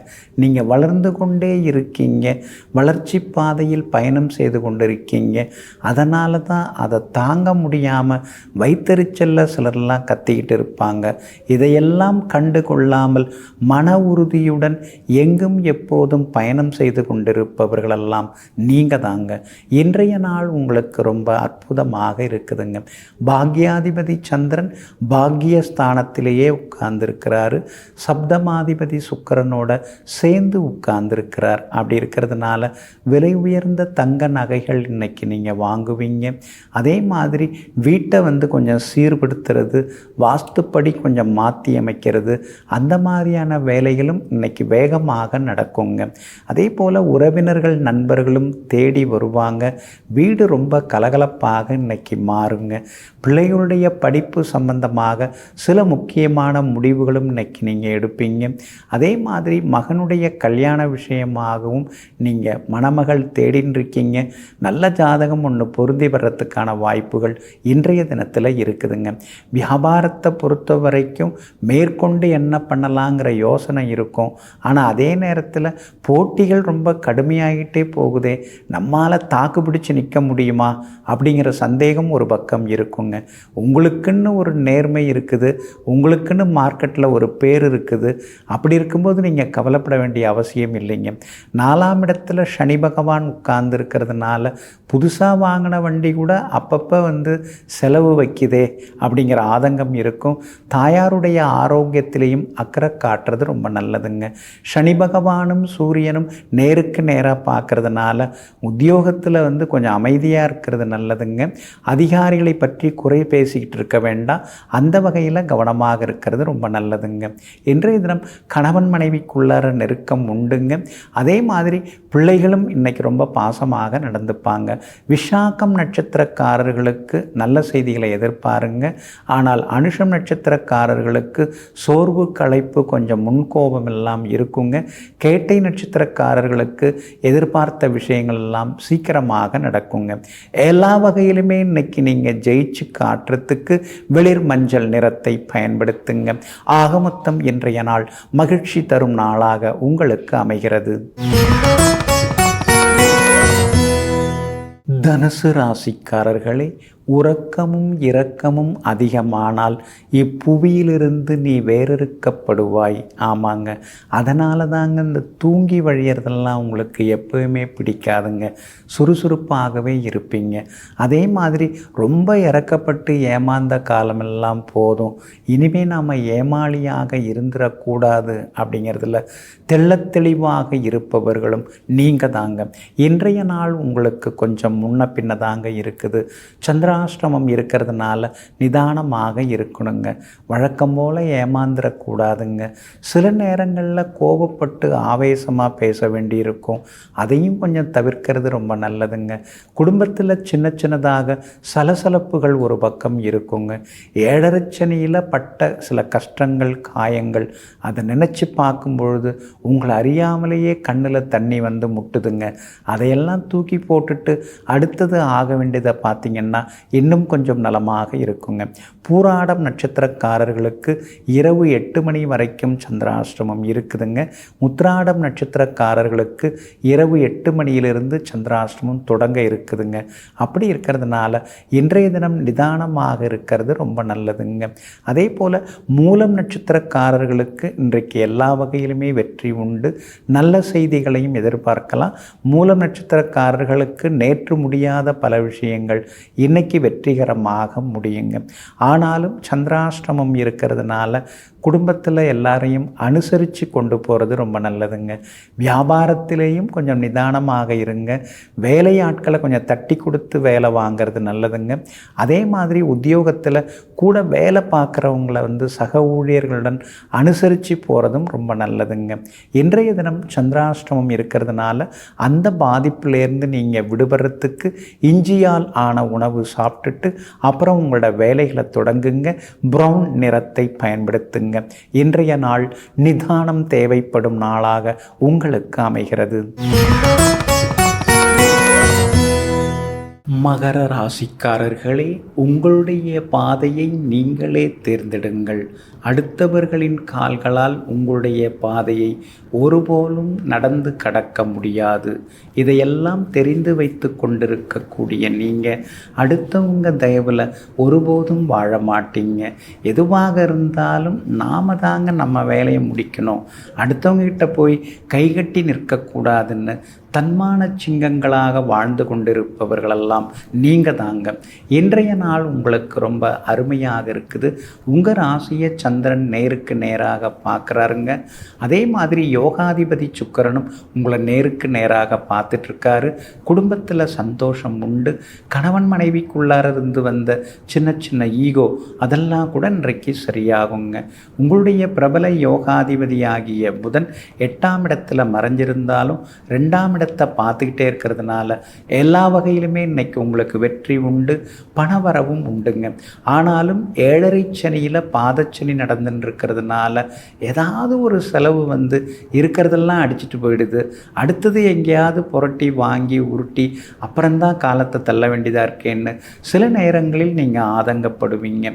நீங்கள் வளர்ந்து கொண்டே இருக்கீங்க, வளர்ச்சி பாதையில் பயணம் செய்து கொண்டிருக்கீங்க. அதனால தான் அதை தாங்க முடியாமல் வைத்தறிச்சல்ல சிலர்லாம் கத்திக்கிட்டு இருப்பாங்க. இதையெல்லாம் கண்டு கொள்ளாமல் மன உறுதியுடன் எங்கும் எப்போதும் பயணம் செய்து கொண்டிருப்பவர்களெல்லாம் நீங்கள் தாங்க. இன்றைய நாள் உங்களுக்கு ரொம்ப அற்புதமாக இருக்குதுங்க. பாக்யாதிபதி சந்திரன் பாக்யஸ்தானத்திலேயே உட்கார்ந்துருக்கிறாரு. சப்தமாதிபதி சுக்கிரனோட சேர்ந்து உட்கார்ந்துருக்கிறார். அப்படி இருக்கிறதுனால விலை உயர்ந்த தங்க நகைகள் இன்னைக்கு நீங்கள் வாங்குவீங்க. அதே மாதிரி வீட்டை கொஞ்சம் சீர்படுத்துறது, வாஸ்துப்படி கொஞ்சம் மாற்றி அமைக்கிறது, அந்த மாதிரியான வேலைகளும் இன்னைக்கு வேகமாக நடக்குங்க. அதே போல் உறவினர்கள் நண்பர்களும் தேடி வருவாங்க. வீடு ரொம்ப கலகலப்பாக இன்னைக்கு மாறுங்க. பிள்ளைகளுடைய படிப்பு சம்பந்தமாக சில முக்கியமான முடிவுகளும் இன்னைக்கு நீங்கள் எடுப்பீங்க. அதே மாதிரி மகனுடைய கல்யாண விஷயமாகவும் நீங்கள் மணமகள் தேடின்னு இருக்கீங்க. நல்ல ஜாதகம் ஒன்று பொருந்தி வர்றதுக்கான வாய்ப்புகள் இன்றைய தினத்தில் இருக்குதுங்க. வியாபாரத்தை பொறுத்த வரைக்கும் மேற்கொண்டு என்ன பண்ணலாங்கிற யோசனை இருக்கும். ஆனால் அதே நேரத்தில் போட்டிகள் ரொம்ப கடுமையாகிட்டே போகுதே, நம்மால் தாக்கு பிடிச்சி நிற்க முடியுமா அப்படிங்கிற சந்தேகம் ஒரு பக்கம் இருக்குங்க. உங்களுக்குன்னு ஒரு நேர்மை இருக்குது, உங்களுக்குன்னு மார்க்கெட்டில் ஒரு பேர் இருக்குது. அப்படி இருக்கும்போது நீங்கள் கவலைப்பட வேண்டிய அவசியம் இல்லைங்க. 4ஆம் இடத்துல சனி பகவான் உட்கார்ந்து இருக்கிறதுனால புதுசாக வாங்கின வண்டி கூட அப்பப்போ செலவு வைக்குதே அப்படிங்கிற ஆதங்கம் இருக்கும். தாயாருடைய ஆரோக்கியத்திலையும் அக்கறை காட்டுறது ரொம்ப நல்லதுங்க. சனி பகவானும் சூரியனும் நேருக்கு நேராக பார்க்கறதுனால உத்தியோகத்தில் கொஞ்சம் அமைதியாக இருக்கிறது நல்லதுங்க. அதிகாரிகளை பற்றி குறை பேசிக்கிட்டு இருக்க வேண்டாம். அந்த வகையில் கவனமாக இருக்கிறது ரொம்ப நல்லதுங்க. இன்றைய தினம் கணவன் மனைவிக்குள்ளார நெருக்கம் உண்டுங்க. அதே மாதிரி பிள்ளைகளும் இன்னைக்கு ரொம்ப பாசமாக நடந்துப்பாங்க. விஷாகம் நட்சத்திரக்காரர்களுக்கு நல்ல செய்திகளை எதிர்பாருங்க. ஆனால் அனுஷம் நட்சத்திரக்காரர்களுக்கு சோர்வு, களைப்பு, கொஞ்சம் முன்கோபம் எல்லாம் இருக்குங்க. கேட்டை நட்சத்திரக்காரர்களுக்கு எதிர்பார்த்த விஷயங்கள் எல்லாம் சீக்கிரமாக நடக்குங்க. எல்லா வகையிலுமே இன்னைக்கு நீங்கள் ஜெயிச்சு காட்டுறதுக்கு வெளிர் மஞ்சள் நிறத்தை பயன்படுத்துங்க. ஆக மொத்தம் இன்றைய நாள் மகிழ்ச்சி தரும் நாளாக உங்களுக்கு அமைகிறது. தனுசு ராசிக்காரர்களே, உறக்கமும் இரக்கமும் அதிகமானால் இப்புவியிலிருந்து நீ வேறறுக்கப்படுவாய். ஆமாங்க, அதனால தாங்க இந்த தூங்கி வழியறதெல்லாம் உங்களுக்கு எப்பவுமே பிடிக்காதுங்க. சுறுசுறுப்பாகவே இருப்பீங்க. அதே மாதிரி ரொம்ப இறக்கப்பட்டு ஏமாந்த காலமெல்லாம் போதும், இனிமேல் நாம் ஏமாளியாக இருந்துடக்கூடாது அப்படிங்கிறதுல தெள்ளத்தெளிவாக இருப்பவர்களும் நீங்கள் தாங்க. இன்றைய நாள் உங்களுக்கு கொஞ்சம் முன்ன பின்ன தாங்க இருக்குது. சந்திர சந்திராஷ்டமம் இருக்கிறதுனால நிதானமாக இருக்கணுங்க. வழக்கம் போல் ஏமாந்துடக்கூடாதுங்க. சில நேரங்களில் கோபப்பட்டு ஆவேசமாக பேச வேண்டியிருக்கும். அதையும் கொஞ்சம் தவிர்க்கிறது ரொம்ப நல்லதுங்க. குடும்பத்தில் சின்ன சின்னதாக சலசலப்புகள் ஒரு பக்கம் இருக்குங்க. ஏழரைச்சனியில் பட்ட சில கஷ்டங்கள், காயங்கள், அதை நினச்சி பார்க்கும் பொழுது உங்களை அறியாமலேயே கண்ணில் தண்ணி வந்து முட்டுதுங்க. அதையெல்லாம் தூக்கி போட்டுட்டு அடுத்தது ஆக வேண்டியதை பார்த்திங்கன்னா இன்னும் கொஞ்சம் நலமாக இருக்குங்க. பூராடம் நட்சத்திரக்காரர்களுக்கு இரவு 8 மணி வரைக்கும் சந்திராஷ்டமம் இருக்குதுங்க. உத்திராடம் நட்சத்திரக்காரர்களுக்கு இரவு 8 மணியிலிருந்து சந்திராஷ்டமம் தொடங்க இருக்குதுங்க. அப்படி இருக்கிறதுனால இன்றைய தினம் நிதானமாக இருக்கிறது ரொம்ப நல்லதுங்க. அதே போல் மூலம் நட்சத்திரக்காரர்களுக்கு இன்றைக்கு எல்லா வகையிலுமே வெற்றி உண்டு. நல்ல செய்திகளையும் எதிர்பார்க்கலாம். மூலம் நட்சத்திரக்காரர்களுக்கு நேற்று முடியாத பல விஷயங்கள் இன்னைக்கு வெற்றிகரமாக முடியுங்க. ஆனாலும் சந்திராஷ்டமம் இருக்கிறதுனால குடும்பத்தில் எல்லாரையும் அனுசரித்து கொண்டு போகிறது ரொம்ப நல்லதுங்க. வியாபாரத்திலேயும் கொஞ்சம் நிதானமாக இருங்க. வேலையாட்களை கொஞ்சம் தட்டி கொடுத்து வேலை வாங்கிறது நல்லதுங்க. அதே மாதிரி உத்தியோகத்தில் கூட வேலை பார்க்குறவங்கள சக ஊழியர்களுடன் அனுசரித்து போகிறதும் ரொம்ப நல்லதுங்க. இன்றைய தினம் சந்திராஷ்டமம் இருக்கிறதுனால அந்த பாதிப்பிலேருந்து நீங்கள் விடுபடுறதுக்கு இஞ்சியால் ஆன உணவு சாப்பிட்டுட்டு அப்புறம் உங்களோட வேலைகளை தொடங்குங்க. ப்ரௌன் நிறத்தை பயன்படுத்துங்க. இன்றைய நாள் நிதானம் தேவைப்படும் நாளாக உங்களுக்கு அமைகிறது. மகர ராசிக்காரர்களே, உங்களுடைய பாதையை நீங்களே தேர்ந்தெடுங்கள். அடுத்தவர்களின் கால்களால் உங்களுடைய பாதையை ஒருபோலும் நடந்து கடக்க முடியாது. இதையெல்லாம் தெரிந்து வைத்து கொண்டிருக்கக்கூடிய நீங்கள் அடுத்தவங்க தயவில் ஒருபோதும் வாழ மாட்டீங்க. எதுவாக இருந்தாலும் நாம தாங்க நம்ம வேலையை முடிக்கணும், அடுத்தவங்ககிட்ட போய் கைகட்டி நிற்கக்கூடாதுன்னு தன்மான சிங்கங்களாக வாழ்ந்து கொண்டிருப்பவர்களெல்லாம் நீங்கள் தாங்க. இன்றைய நாள் உங்களுக்கு ரொம்ப அருமையாக இருக்குது. உங்கள் ராசியை சந்திரன் நேருக்கு நேராக பார்க்குறாருங்க. அதே மாதிரி யோகாதிபதி சுக்கிரனும் உங்களை நேருக்கு நேராக பார்த்துட்ருக்காரு. குடும்பத்தில் சந்தோஷம் உண்டு. கணவன் மனைவிக்குள்ளார இருந்து வந்த சின்ன சின்ன ஈகோ அதெல்லாம் கூட இன்றைக்கு சரியாகுங்க. உங்களுடைய பிரபல யோகாதிபதியாகிய புதன் 8ஆம் இடத்துல மறைஞ்சிருந்தாலும் 2ஆம் இடத்தை பார்த்துக்கிட்டே இருக்கிறதுனால எல்லா வகையிலுமே இன்னைக்கு உங்களுக்கு வெற்றி உண்டு, பணவரவும் உண்டுங்க. ஆனாலும் 7.5 சனியில் பாதச்சனி நடந்துன்னு இருக்கிறதுனால ஏதாவது ஒரு செலவு இருக்கிறதெல்லாம் அடிச்சுட்டு போயிடுது. அடுத்தது எங்கேயாவது புரட்டி வாங்கி உருட்டி அப்புறம்தான் காலத்தை தள்ள வேண்டியதாக இருக்கேன்னு சில நேரங்களில் நீங்கள் ஆதங்கப்படுவீங்க.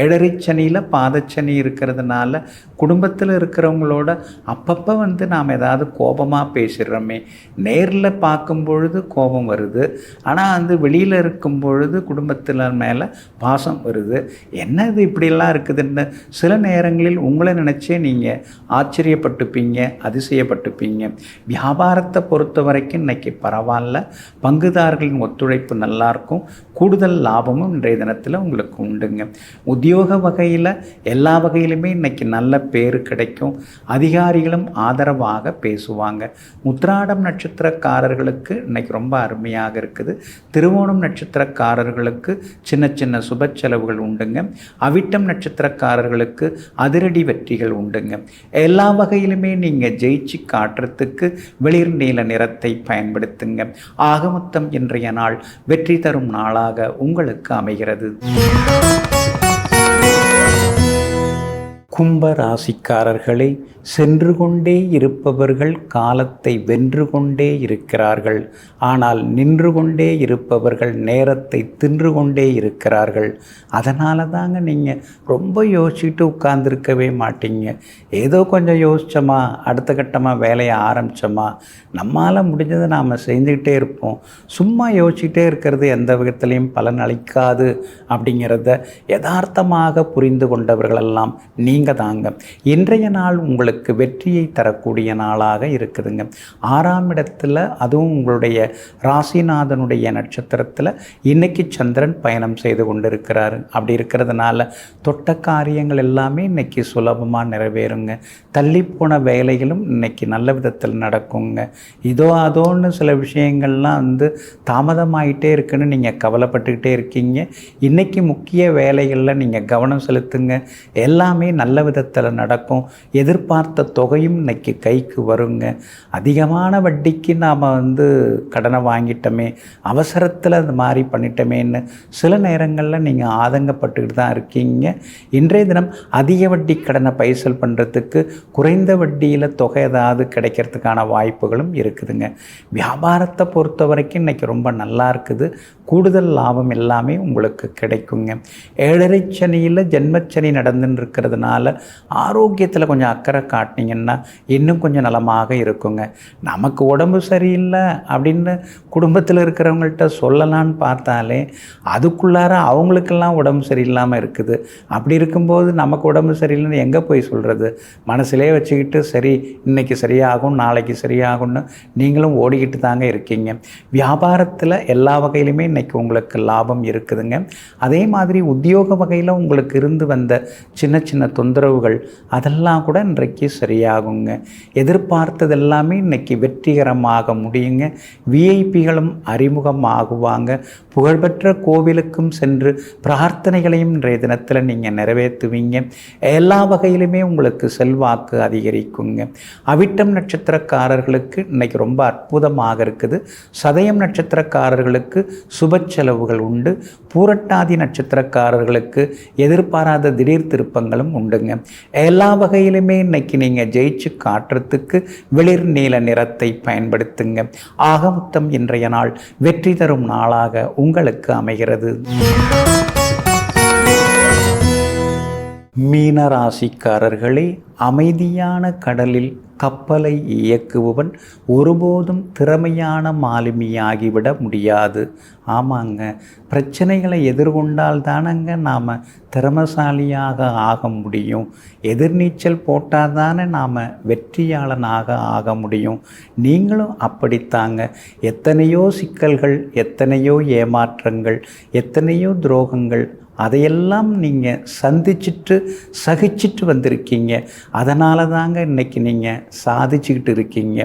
7.5 சனியில் பாதச்சனி இருக்கிறதுனால குடும்பத்தில் இருக்கிறவங்களோட அப்பப்போ நாம் ஏதாவது கோபமாக பேசிடுறோமே. நேரில் பார்க்கும் பொழுது கோபம் வருது, ஆனால் வெளியில் இருக்கும் பொழுது குடும்பத்தில் மேலே பாசம் வருது. என்ன இது இப்படியெல்லாம் இருக்குதுன்னு சில நேரங்களில் உங்களை நினச்சே நீங்கள் ஆச்சரியப்பட்டுப்பீங்க, அதிசயப்பட்டுப்பீங்க. வியாபாரத்தை பொறுத்த வரைக்கும் இன்றைக்கி பரவாயில்ல. பங்குதாரர்களின் ஒத்துழைப்பு நல்லாயிருக்கும். கூடுதல் லாபமும் இன்றைய தினத்தில் உங்களுக்கு உண்டுங்க. உத்தியோக வகையில் எல்லா வகையிலுமே இன்றைக்கி நல்ல பேர் கிடைக்கும். அதிகாரிகளும் ஆதரவாக பேசுவாங்க. உத்திராடம் நட்சத்திரக்காரர்களுக்கு இன்றைக்கி ரொம்ப அருமையாக இருக்குது. திருவோணம் நட்சத்திரக்காரர்களுக்கு சின்ன சின்ன சுப செலவுகள் உண்டுங்க. அவிட்டம் நட்சத்திரக்காரர்களுக்கு அதிரடி வெற்றிகள் உண்டுங்க. எல்லா வகையிலுமே நீங்கள் ஜெயிச்சு காட்டுறதுக்கு வெளிர் நீல நிறத்தை பயன்படுத்துங்க. ஆக மொத்தம் இன்றைய நாள் வெற்றி தரும் நாளாக உங்களுக்கு அமைகிறது. கும்ப ராசிக்காரர்களே, சென்று கொண்டே இருப்பவர்கள் காலத்தை வென்று கொண்டே இருக்கிறார்கள். ஆனால் நின்று கொண்டே இருப்பவர்கள் நேரத்தை தின்று கொண்டே இருக்கிறார்கள். அதனால தாங்க நீங்கள் ரொம்ப யோசிச்சுட்டு உட்கார்ந்துருக்கவே மாட்டீங்க. ஏதோ கொஞ்சம் யோசித்தோமா, அடுத்த கட்டமாக வேலையை ஆரம்பித்தோமா, நம்மால் முடிஞ்சதை நாம் செஞ்சுக்கிட்டே இருப்போம். சும்மா யோசிச்சுட்டே இருக்கிறது எந்த விதத்துலேயும் பலன் அளிக்காது அப்படிங்கிறத யதார்த்தமாக புரிந்து கொண்டவர்களெல்லாம் நீங்கள் நீங்கள் தாங்க. இன்றைய நாள் உங்களுக்கு வெற்றியை தரக்கூடிய நாளாக இருக்குதுங்க. 6ஆம் இடத்துல, அதுவும் உங்களுடைய ராசிநாதனுடைய நட்சத்திரத்தில் இன்னைக்கு சந்திரன் பயணம் செய்து கொண்டிருக்கிறாரு. அப்படி இருக்கிறதுனால தொட்ட காரியங்கள் எல்லாமே இன்னைக்கு சுலபமாக நிறைவேறுங்க. தள்ளிப்போன வேலைகளும் இன்னைக்கு நல்ல விதத்தில் நடக்குங்க. இதோ அதோன்னு சில விஷயங்கள்லாம் தாமதமாயிட்டே இருக்குன்னு நீங்கள் கவலைப்பட்டுக்கிட்டே இருக்கீங்க. இன்றைக்கி முக்கிய வேலைகளில் நீங்கள் கவனம் செலுத்துங்க. எல்லாமே நல்ல விதத்தில் நடக்கும். எதிர்பார்த்த தொகையும் இன்னைக்கு கைக்கு வருங்க. அதிகமான வட்டிக்கு நாம் கடனை வாங்கிட்டோமே, அவசரத்தில் அது மாதிரி பண்ணிட்டோமேன்னு சில நேரங்களில் நீங்கள் ஆதங்கப்பட்டுக்கிட்டு தான் இருக்கீங்க. இன்றைய தினம் அதிக வட்டி கடனை பைசல் பண்ணுறதுக்கு குறைந்த வட்டியில் தொகை ஏதாவது கிடைக்கிறதுக்கான வாய்ப்புகளும் இருக்குதுங்க. வியாபாரத்தை பொறுத்த வரைக்கும் இன்றைக்கி ரொம்ப நல்லா இருக்குது. கூடுதல் லாபம் எல்லாமே உங்களுக்கு கிடைக்குங்க. 7.5 சனியில் ஜென்மச்சனி நடந்துன்னு இருக்கிறதுனால ஆரோக்கியத்தில் கொஞ்சம் அக்கறை காட்டினீங்கன்னா இன்னும் கொஞ்சம் நலமாக இருக்குங்க. நமக்கு உடம்பு சரியில்லை அப்படின்னு குடும்பத்தில் இருக்கிறவங்கள்ட்ட சொல்லலான்னு பார்த்தாலே அதுக்குள்ளார அவங்களுக்கெல்லாம் உடம்பு சரியில்லாமல் இருக்குது. அப்படி இருக்கும்போது நமக்கு உடம்பு சரியில்லைன்னு எங்கே போய் சொல்கிறது? மனசிலே வச்சுக்கிட்டு சரி இன்னைக்கு சரியாகும் நாளைக்கு சரியாகும்னு நீங்களும் ஓடிக்கிட்டு தாங்க இருக்கீங்க. வியாபாரத்தில் எல்லா வகையிலுமே இன்னைக்கு உங்களுக்கு லாபம் இருக்குதுங்க. அதே மாதிரி உத்தியோக வகையில் உங்களுக்கு இருந்து வந்த சின்ன சின்ன தொந்தரவுகள் அதெல்லாம் கூட இன்றைக்கு சரியாகுங்க. எதிர்பார்த்தது எல்லாமே இன்னைக்கு வெற்றிகரமாக முடியுங்க. விஐபிகளும் அறிமுகமாகுவாங்க. புகழ்பெற்ற கோவிலுக்கும் சென்று பிரார்த்தனைகளையும் இன்றைய தினத்தில் நீங்கள் நிறைவேற்றுவீங்க. எல்லா வகையிலுமே உங்களுக்கு செல்வாக்கு அதிகரிக்குங்க. அவிட்டம் நட்சத்திரக்காரர்களுக்கு இன்னைக்கு ரொம்ப அற்புதமாக இருக்குது. சதயம் நட்சத்திரக்காரர்களுக்கு சுப செலவுகள் உண்டு. பூரட்டாதி நட்சத்திரக்காரர்களுக்கு எதிர்பாராத திடீர் திருப்பங்களும் உண்டுங்க. எல்லா வகையிலுமே இன்னைக்கு நீங்கள் ஜெயிச்சு காட்டுறதுக்கு வெளிர் நீல நிறத்தை பயன்படுத்துங்க. ஆக மொத்தம் இன்றைய நாள் வெற்றி தரும் நாளாக உங்களுக்கு அமைகிறது. மீனராசிக்காரர்களே, அமைதியான கடலில் கப்பலை இயக்குபவன் ஒருபோதும் திறமையான மாலுமியாகிவிட முடியாது. ஆமாங்க, பிரச்சனைகளை எதிர்கொண்டால் தானங்க நாம் திறமசாலியாக ஆக முடியும். எதிர்நீச்சல் போட்டால் தானே நாம் வெற்றியாளனாக ஆக முடியும். நீங்களும் அப்படித்தாங்க. எத்தனையோ சிக்கல்கள், எத்தனையோ ஏமாற்றங்கள், எத்தனையோ துரோகங்கள், அதையெல்லாம் நீங்கள் சகிச்சிட்டு வந்திருக்கீங்க. அதனால தாங்க இன்றைக்கி நீங்கள் சாதிச்சுக்கிட்டு இருக்கீங்க.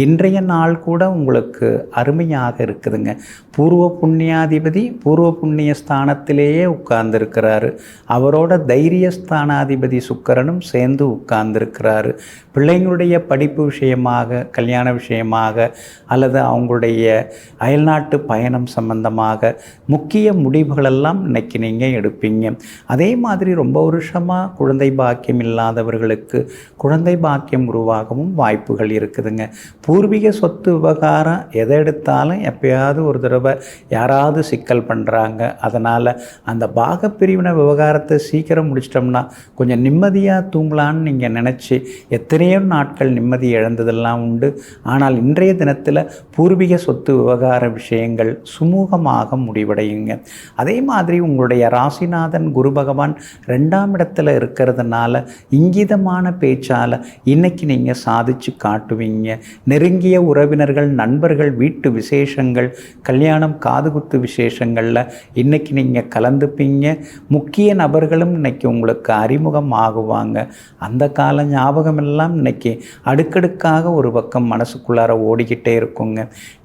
இன்றைய நாள் கூட உங்களுக்கு அருமையாக இருக்குதுங்க. பூர்வ புண்ணியாதிபதி பூர்வ புண்ணிய ஸ்தானத்திலேயே உட்கார்ந்துருக்கிறாரு. அவரோட தைரியஸ்தானாதிபதி சுக்கிரனும் சேர்ந்து உட்கார்ந்துருக்கிறாரு. பிள்ளைங்களுடைய படிப்பு விஷயமாக, கல்யாண விஷயமாக, அல்லது அவங்களுடைய அயல்நாட்டு பயணம் சம்பந்தமாக முக்கிய முடிவுகளெல்லாம் இன்னைக்கு நீங்கள் எடுப்பீங்க. அதே மாதிரி ரொம்ப வருஷமாக குழந்தை பாக்கியம் இல்லாதவர்களுக்கு குழந்தை பாக்கியம் உருவாகவும் வாய்ப்புகள் இருக்குதுங்க. பூர்வீக சொத்து விவகாரம் எதை எடுத்தாலும் எப்பயாவது ஒரு தடவை யாராவது சிக்கல் பண்ணுறாங்க. அதனால் அந்த பாகப்பிரிவினை விவகாரத்தை சீக்கிரம் முடிச்சிட்டோம்னா கொஞ்சம் நிம்மதியாக தூங்கலான்னு நீங்கள் நினச்சி எத்தனையோ நாட்கள் நிம்மதி இழந்ததெல்லாம் உண்டு. ஆனால் இன்றைய தினத்தில் பூர்வீக சொத்து விவகார விஷயங்கள் சுமூகமாக முடிவடையுங்க. அதே மாதிரி உங்களுடைய ராசிநாதன் குரு பகவான் 2ஆம் இடத்துல இருக்கிறதுனால இங்கிதமான பேச்சால் இன்னைக்கு நீங்கள் சாதிச்சு காட்டுவீங்க. நெருங்கிய உறவினர்கள், நண்பர்கள் வீட்டு விசேஷங்கள், கல்யாணம், காதுகுத்து விசேஷங்களில் இன்னைக்கு நீங்கள் கலந்துப்பீங்க. முக்கிய நபர்களும் இன்னைக்கு உங்களுக்கு அறிமுகம் ஆகுவாங்க. அந்த கால ஞாபகம் எல்லாம் இன்னைக்கு அடுக்கடுக்காக ஒரு பக்கம் மனசுக்குள்ளார ஓடிக்கிட்டே இருக்குங்க.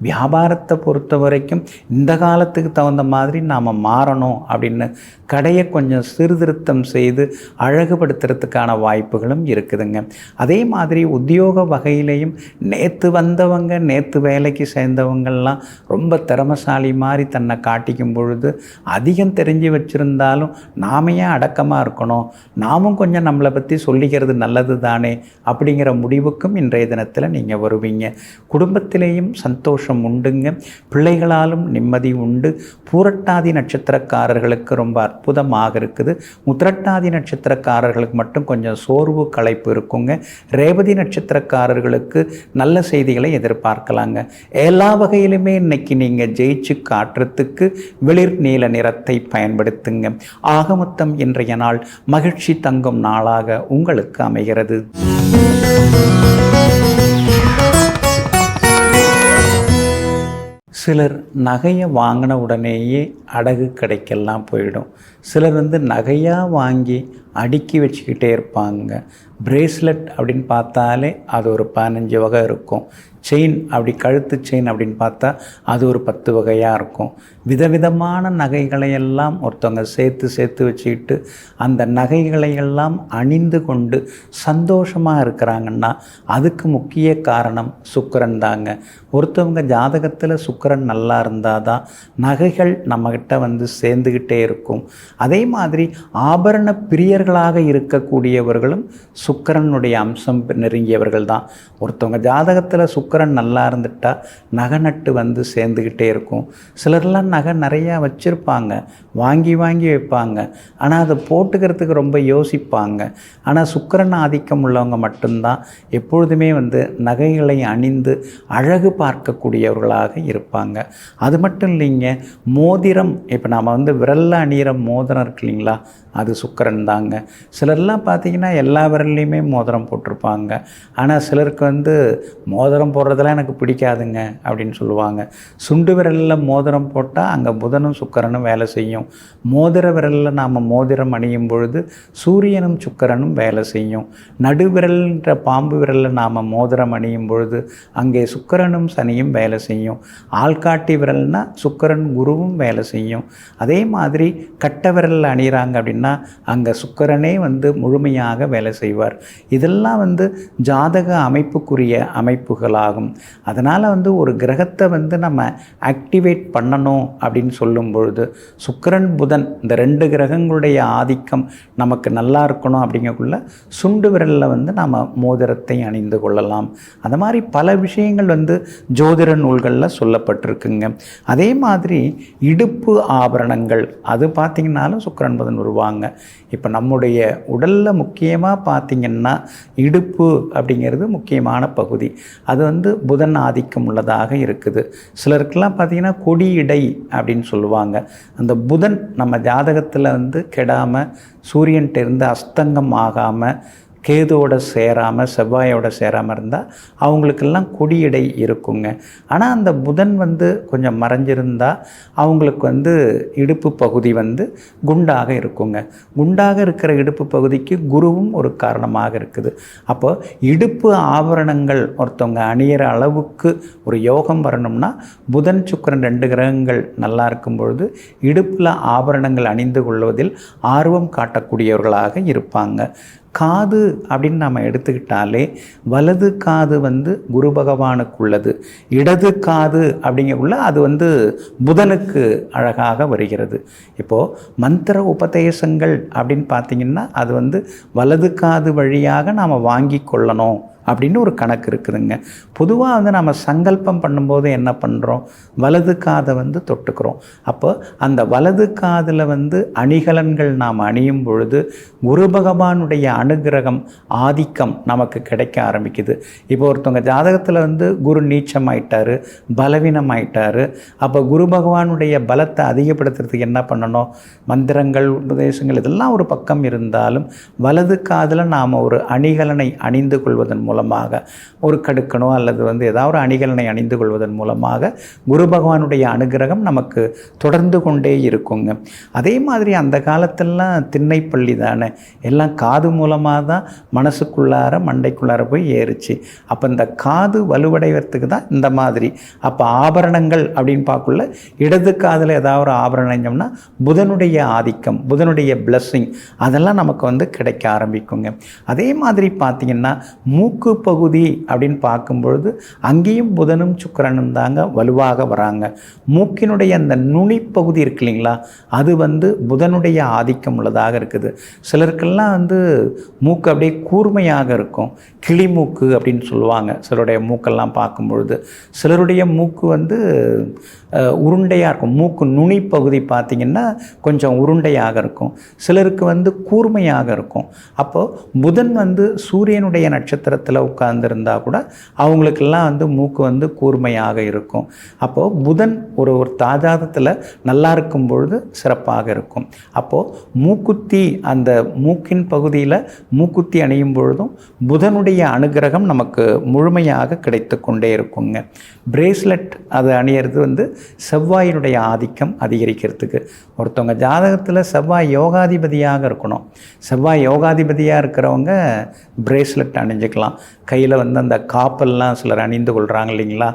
வியாபாரத்தை பொறுத்த வரைக்கும் இந்த காலத்துக்கு தகுந்த மாதிரி நாம் மாறணும் அப்படின்னு கடையை கொஞ்சம் சீர்திருத்தம் செய்து அழகுபடுத்துறதுக்கான வாய்ப்புகளும் இருக்குதுங்க. அதே மாதிரி உத்தியோக வகையிலையும் நேற்று வந்தவங்க, நேற்று வேலைக்கு சேர்ந்தவங்கள்லாம் ரொம்ப திறமசாலி மாதிரி தன்னை காட்டிக்கும் பொழுது அதிகம் தெரிஞ்சு வச்சுருந்தாலும் நாம ஏன் அடக்கமாக இருக்கணும், நாமும் கொஞ்சம் நம்மளை பற்றி சொல்லிக்கிறது நல்லது தானே அப்படிங்கிற முடிவுக்கும் இன்றைய தினத்தில் நீங்கள் வருவீங்க. குடும்பத்திலேயும் சந்தோஷம் உண்டுங்க. பிள்ளைகளாலும் நிம்மதி உண்டு. பூரட்டாதி நட்சத்திரக்காரர்களுக்கு ரொம்ப அற்புதமாக இருக்குது. உத்திரட்டாதி நட்சத்திரக்காரர்களுக்கு மட்டும் கொஞ்சம் சோர்வு களைப்பு இருக்குங்க. ரேவதி நட்சத்திரக்காரர்களுக்கு நல்ல செய்திகளை எதிர்பார்க்கலாங்க. எல்லா வகையிலுமே இன்னைக்கு நீங்கள் ஜெயிச்சு காட்டுறதுக்கு வெளிர் நீல நிறத்தை பயன்படுத்துங்க. ஆகமொத்தம் இன்றைய நாள் மகிழ்ச்சி தங்கும் நாளாக உங்களுக்கு அமைகிறது. சிலர் நகையை வாங்கின உடனேயே அடகு கடைக்கெல்லாம் போயிடும். சிலர் நகையாக வாங்கி அடுக்கி வச்சுக்கிட்டே இருப்பாங்க. பிரேஸ்லெட் அப்படின்னு பார்த்தாலே அது ஒரு 15 வகை இருக்கும். செயின் அப்படி கழுத்து செயின் அப்படின்னு பார்த்தா அது ஒரு 10 வகையாக இருக்கும். விதவிதமான நகைகளையெல்லாம் ஒருத்தவங்க சேர்த்து வச்சுக்கிட்டு அந்த நகைகளையெல்லாம் அணிந்து கொண்டு சந்தோஷமாக இருக்கிறாங்கன்னா அதுக்கு முக்கிய காரணம் சுக்கிரன் தாங்க. ஒருத்தவங்க ஜாதகத்தில் சுக்கிரன் நல்லா இருந்தால் தான் நகைகள் நம்மக்கிட்ட சேர்ந்துக்கிட்டே இருக்கும். அதே மாதிரி ஆபரண பிரியர்களாக இருக்கக்கூடியவர்களும் சுக்கிரனுடைய அம்சம் நெருங்கியவர்கள் தான். ஒருத்தவங்க ஜாதகத்தில் சுக்கிரன் நல்லா இருந்துட்டால் நகை நட்டு சேர்ந்துக்கிட்டே இருக்கும். சிலர்லாம் நகை நிறையா வச்சுருப்பாங்க, வாங்கி வைப்பாங்க. ஆனால் அதை போட்டுக்கிறதுக்கு ரொம்ப யோசிப்பாங்க. ஆனால் சுக்கிரன் ஆதிக்கம் உள்ளவங்க மட்டும்தான் எப்பொழுதுமே நகைகளை அணிந்து அழகு பார்க்கக்கூடியவர்களாக இருப்பாங்க. அது மட்டும் இல்லைங்க, மோதிரம் இப்போ நாம் விரலில் அணிகிற மோதிரம் இருக்கு இல்லைங்களா, அது சுக்கிரன் தாங்க. சிலர்லாம் பார்த்திங்கன்னா எல்லா விரல்லையுமே மோதிரம் போட்டிருப்பாங்க. ஆனால் சிலருக்கு மோதிரம் போடுறதெல்லாம் எனக்கு பிடிக்காதுங்க அப்படின்னு சொல்லுவாங்க. சுண்டு விரலில் மோதிரம் போட்டால் அங்கே புதனும் சுக்கிரனும் வேலை செய்யும். மோதிர விரலில் நாம் மோதிரம் அணியும் பொழுது சூரியனும் சுக்கிரனும் வேலை செய்யும். நடுவிரல்ன்ற பாம்பு விரலில் நாம் மோதிரம் அணியும் பொழுது அங்கே சுக்கிரனும் சனியும் வேலை செய்யும். ஆள்காட்டி விரல்னால் சுக்கிரன் குருவும் வேலை செய்யும். அதே மாதிரி கட்டை விரலில் அணிகிறாங்க அப்படின்னா அங்கே சுக்கிரனே முழுமையாக வேலை செய்வார். இதெல்லாம் ஜாதக அமைப்புக்குரிய அமைப்புகளாகும். அதனால் ஒரு கிரகத்தை நம்ம ஆக்டிவேட் பண்ணணும் அப்படின்னு சொல்லும் பொழுது சுக்கிரன் புதன் இந்த 2 கிரகங்களுடைய ஆதிக்கம் நமக்கு நல்லா இருக்கணும். அப்படிங்கக்குள்ள சுண்டு விரலில் நாம் மோதிரத்தை அணிந்து கொள்ளலாம். அந்த மாதிரி பல விஷயங்கள் ஜோதிட நூல்களில் சொல்லப்பட்டிருக்குங்க. அதே மாதிரி இடுப்பு ஆபரணங்கள் அது பார்த்திங்கனாலும் சுக்கிரன் புதன் வருவாங்க. இப்போ நம்முடைய உடலில் முக்கியமாக பார்த்திங்கன்னா இடுப்பு அப்படிங்கிறது முக்கியமான பகுதி. அது புதன் ஆதிக்கம் உள்ளதாக இருக்குது. சிலருக்கெல்லாம் பார்த்திங்கன்னா கொடியிடை அப்படின்னு சொல்லுவாங்க. அந்த புதன் நம்ம ஜாதகத்தில் கெடாமல் சூரியன்கிட்ட இருந்து அஸ்தங்கம் ஆகாமல் கேதுவோட சேராமல் செவ்வாயோட சேராமல் இருந்தால் அவங்களுக்கெல்லாம் கொடியடை இருக்குங்க. ஆனால் அந்த புதன் கொஞ்சம் மறைஞ்சிருந்தால் அவங்களுக்கு இடுப்பு பகுதி குண்டாக இருக்குங்க. குண்டாக இருக்கிற இடுப்பு பகுதிக்கு குருவும் ஒரு காரணமாக இருக்குது. அப்போ இடுப்பு ஆபரணங்கள் ஒருத்தவங்க அணியிற அளவுக்கு ஒரு யோகம் வரணும்னா புதன் சுக்கிரன் 2 கிரகங்கள் நல்லா இருக்கும் பொழுது இடுப்பில் ஆபரணங்கள் அணிந்து கொள்வதில் ஆர்வம் காட்டக்கூடியவர்களாக இருப்பாங்க. காது அப்படின்னு நம்ம எடுத்துக்கிட்டாலே வலது காது குரு பகவானுக்குள்ளது, இடது காது அப்படிங்கக்குள்ள அது புதனுக்கு அழகாக வருகிறது. இப்போது மந்திர உபதேசங்கள் அப்படின்னு பார்த்திங்கன்னா அது வலது காது வழியாக நாம் வாங்கி கொள்ளணும் அப்படின்னு ஒரு கணக்கு இருக்குதுங்க. பொதுவாக நம்ம சங்கல்பம் பண்ணும்போது என்ன பண்ணுறோம், வலது காதை தொட்டுக்கிறோம். அப்போ அந்த வலது காதில் அணிகலன்கள் நாம் அணியும் பொழுது குரு பகவானுடைய அனுகிரகம் ஆதிக்கம் நமக்கு கிடைக்க ஆரம்பிக்குது. இப்போ ஒருத்தவங்க ஜாதகத்தில் குரு நீச்சமாயிட்டார், பலவீனமாயிட்டார். அப்போ குரு பகவானுடைய பலத்தை அதிகப்படுத்துறதுக்கு என்ன பண்ணணும், மந்திரங்கள் உபதேசங்கள் இதெல்லாம் ஒரு பக்கம் இருந்தாலும் வலது காதில் நாம் ஒரு அணிகலனை அணிந்து கொள்வதன் மூலமாக ஒரு கடுக்கணோ அல்லது ஏதாவது ஒரு அணிகலனை அணிந்து கொள்வதன் மூலமாக குரு பகவானுடைய அனுகிரகம் நமக்கு தொடர்ந்து கொண்டே இருக்குங்க. அதே மாதிரி அந்த காலத்திலலாம் திண்ணைப்பள்ளி தானே, எல்லாம் காது மூலமாக தான் மனசுக்குள்ளார மண்டைக்குள்ளார போய் ஏறிச்சு. அப்போ இந்த காது வலுவடைவதற்கு தான் இந்த மாதிரி. அப்போ ஆபரணங்கள் அப்படின்னு பார்க்கல இடது காதில் ஏதாவது ஒரு ஆபரணம் அணிஞ்சோம்னா புதனுடைய ஆதிக்கம், புதனுடைய பிளஸ்ஸிங் அதெல்லாம் நமக்கு கிடைக்க ஆரம்பிக்குங்க. அதே மாதிரி பார்த்திங்கன்னா மூக்கு மூக்கு பகுதி அப்படின்னு பார்க்கும்பொழுது அங்கேயும் புதனும் சுக்கிரனும் தாங்க வலுவாக வராங்க. மூக்கினுடைய அந்த நுனி பகுதி இருக்கு இல்லைங்களா, அது புதனுடைய ஆதிக்கம் உள்ளதாக இருக்குது. சிலருக்கெல்லாம் மூக்கு அப்படியே கூர்மையாக இருக்கும், கிளி மூக்கு அப்படின்னு சொல்லுவாங்க. சிலருடைய மூக்கெல்லாம் பார்க்கும்பொழுது சிலருடைய மூக்கு உருண்டையாக இருக்கும். மூக்கு நுனி பகுதி பார்த்திங்கன்னா கொஞ்சம் உருண்டையாக இருக்கும். சிலருக்கு கூர்மையாக இருக்கும். அப்போது புதன் சூரியனுடைய நட்சத்திரத்தில் உட்கார்ந்துருந்தா கூட அவங்களுக்கெல்லாம் மூக்கு கூர்மையாக இருக்கும். அப்போது புதன் ஒரு தாஜாதத்தில் நல்லா இருக்கும் பொழுது சிறப்பாக இருக்கும். அப்போது மூக்குத்தி, அந்த மூக்கின் பகுதியில் மூக்குத்தி அணியும் பொழுதும் புதனுடைய அனுகிரகம் நமக்கு முழுமையாக கிடைத்து கொண்டே இருக்குங்க. பிரேஸ்லெட் அது அணியிறது செவ்வாயினுடைய ஆதிக்கம் அதிகரிக்கிறதுக்கு. ஒருத்தவங்க ஜாதகத்தில் செவ்வாய் யோகாதிபதியாக இருக்கணும். செவ்வாய் யோகாதிபதியாக இருக்கிறவங்க பிரேஸ்லெட் அணிஞ்சிக்கலாம். கையில் அந்த காப்பெல்லாம் சிலர் அணிந்து கொள்கிறாங்க இல்லைங்களா,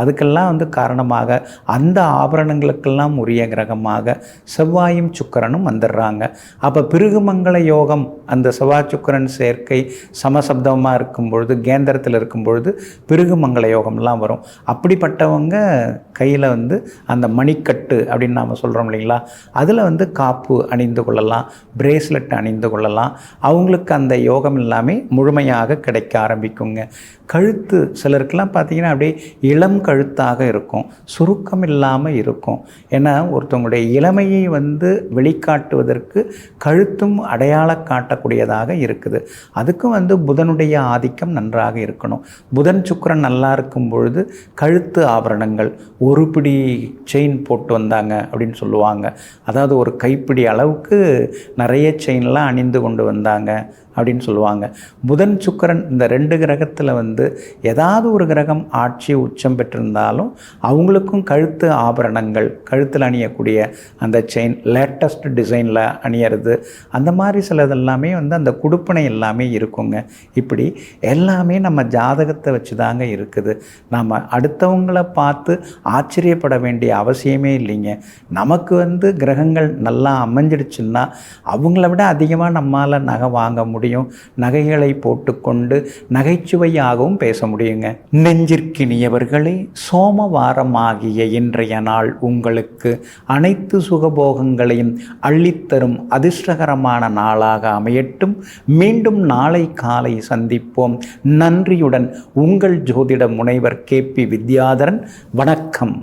அதுக்கெல்லாம் காரணமாக அந்த ஆபரணங்களுக்கெல்லாம் உரிய கிரகமாக செவ்வாயும் சுக்கிரனும் வந்துடுறாங்க. அப்போ பிருகுமங்கள யோகம், அந்த செவ்வாய் சுக்கிரன் சேர்க்கை சமசப்தமாக இருக்கும் பொழுது, கேந்திரத்தில் இருக்கும் பொழுது பிருகுமங்கள யோகம்லாம் வரும். அப்படிப்பட்டவங்க கையில் அந்த மணிக்கட்டு அப்படின்னு நாம் சொல்கிறோம் இல்லைங்களா, அதில் காப்பு அணிந்து கொள்ளலாம், பிரேஸ்லெட் அணிந்து கொள்ளலாம். அவங்களுக்கு அந்த யோகம் எல்லாமே முழுமையாக கிடைக்க ஆரம்பிக்குங்க. கழுத்து சிலருக்கெல்லாம் பார்த்திங்கன்னா அப்படியே இளம் கழுத்தாக இருக்கும், சுருக்கம் இல்லாமல் இருக்கும். ஏன்னா ஒருத்தவங்களுடைய இளமையை வெளிக்காட்டுவதற்கு கழுத்தும் அடையாள காட்டக்கூடியதாக இருக்குது. அதுக்கும் புதனுடைய ஆதிக்கம் நன்றாக இருக்கணும். புதன் சுக்கிரன் நல்லா இருக்கும் பொழுது கழுத்து ஆபரணங்கள் ஒரு பிடி செயின் போட்டு வந்தாங்க அப்படின்னு சொல்லுவாங்க. அதாவது ஒரு கைப்பிடி அளவுக்கு நிறைய செயின்லாம் அணிந்து கொண்டு வந்தாங்க அப்படின்னு சொல்லுவாங்க. புதன் சுக்கிரன் இந்த 2 கிரகத்தில் ஏதாவது ஒரு கிரகம் ஆட்சி உச்சம் பெற்றிருந்தாலும் அவங்களுக்கும் கழுத்து ஆபரணங்கள், கழுத்தில் அணியக்கூடிய அந்த செயின் லேட்டஸ்ட் டிசைனில் அணியறது, அந்த மாதிரி சிலதெல்லாமே அந்த குடுப்பனை எல்லாமே இருக்குங்க. இப்படி எல்லாமே நம்ம ஜாதகத்தை வச்சு தாங்க இருக்குது. நம்ம அடுத்தவங்களை பார்த்து ஆச்சரியப்பட வேண்டிய அவசியமே இல்லைங்க. நமக்கு கிரகங்கள் நல்லா அமைஞ்சிடுச்சுன்னா அவங்கள விட அதிகமாக நம்மால் நகை வாங்க முடியும், நகைகளை போட்டுக்கொண்டு நகைச்சுவையாகவும் பேச முடியுங்க. நெஞ்சிற்கினியவர்களே, சோமவாரமாகிய இன்றைய நாள் உங்களுக்கு அனைத்து சுகபோகங்களையும் அள்ளித்தரும் அதிர்ஷ்டகரமான நாளாக அமையட்டும். மீண்டும் நாளை காலை சந்திப்போம். நன்றியுடன் உங்கள் ஜோதிட முனைவர் KP வித்யாதரன். வணக்கம்.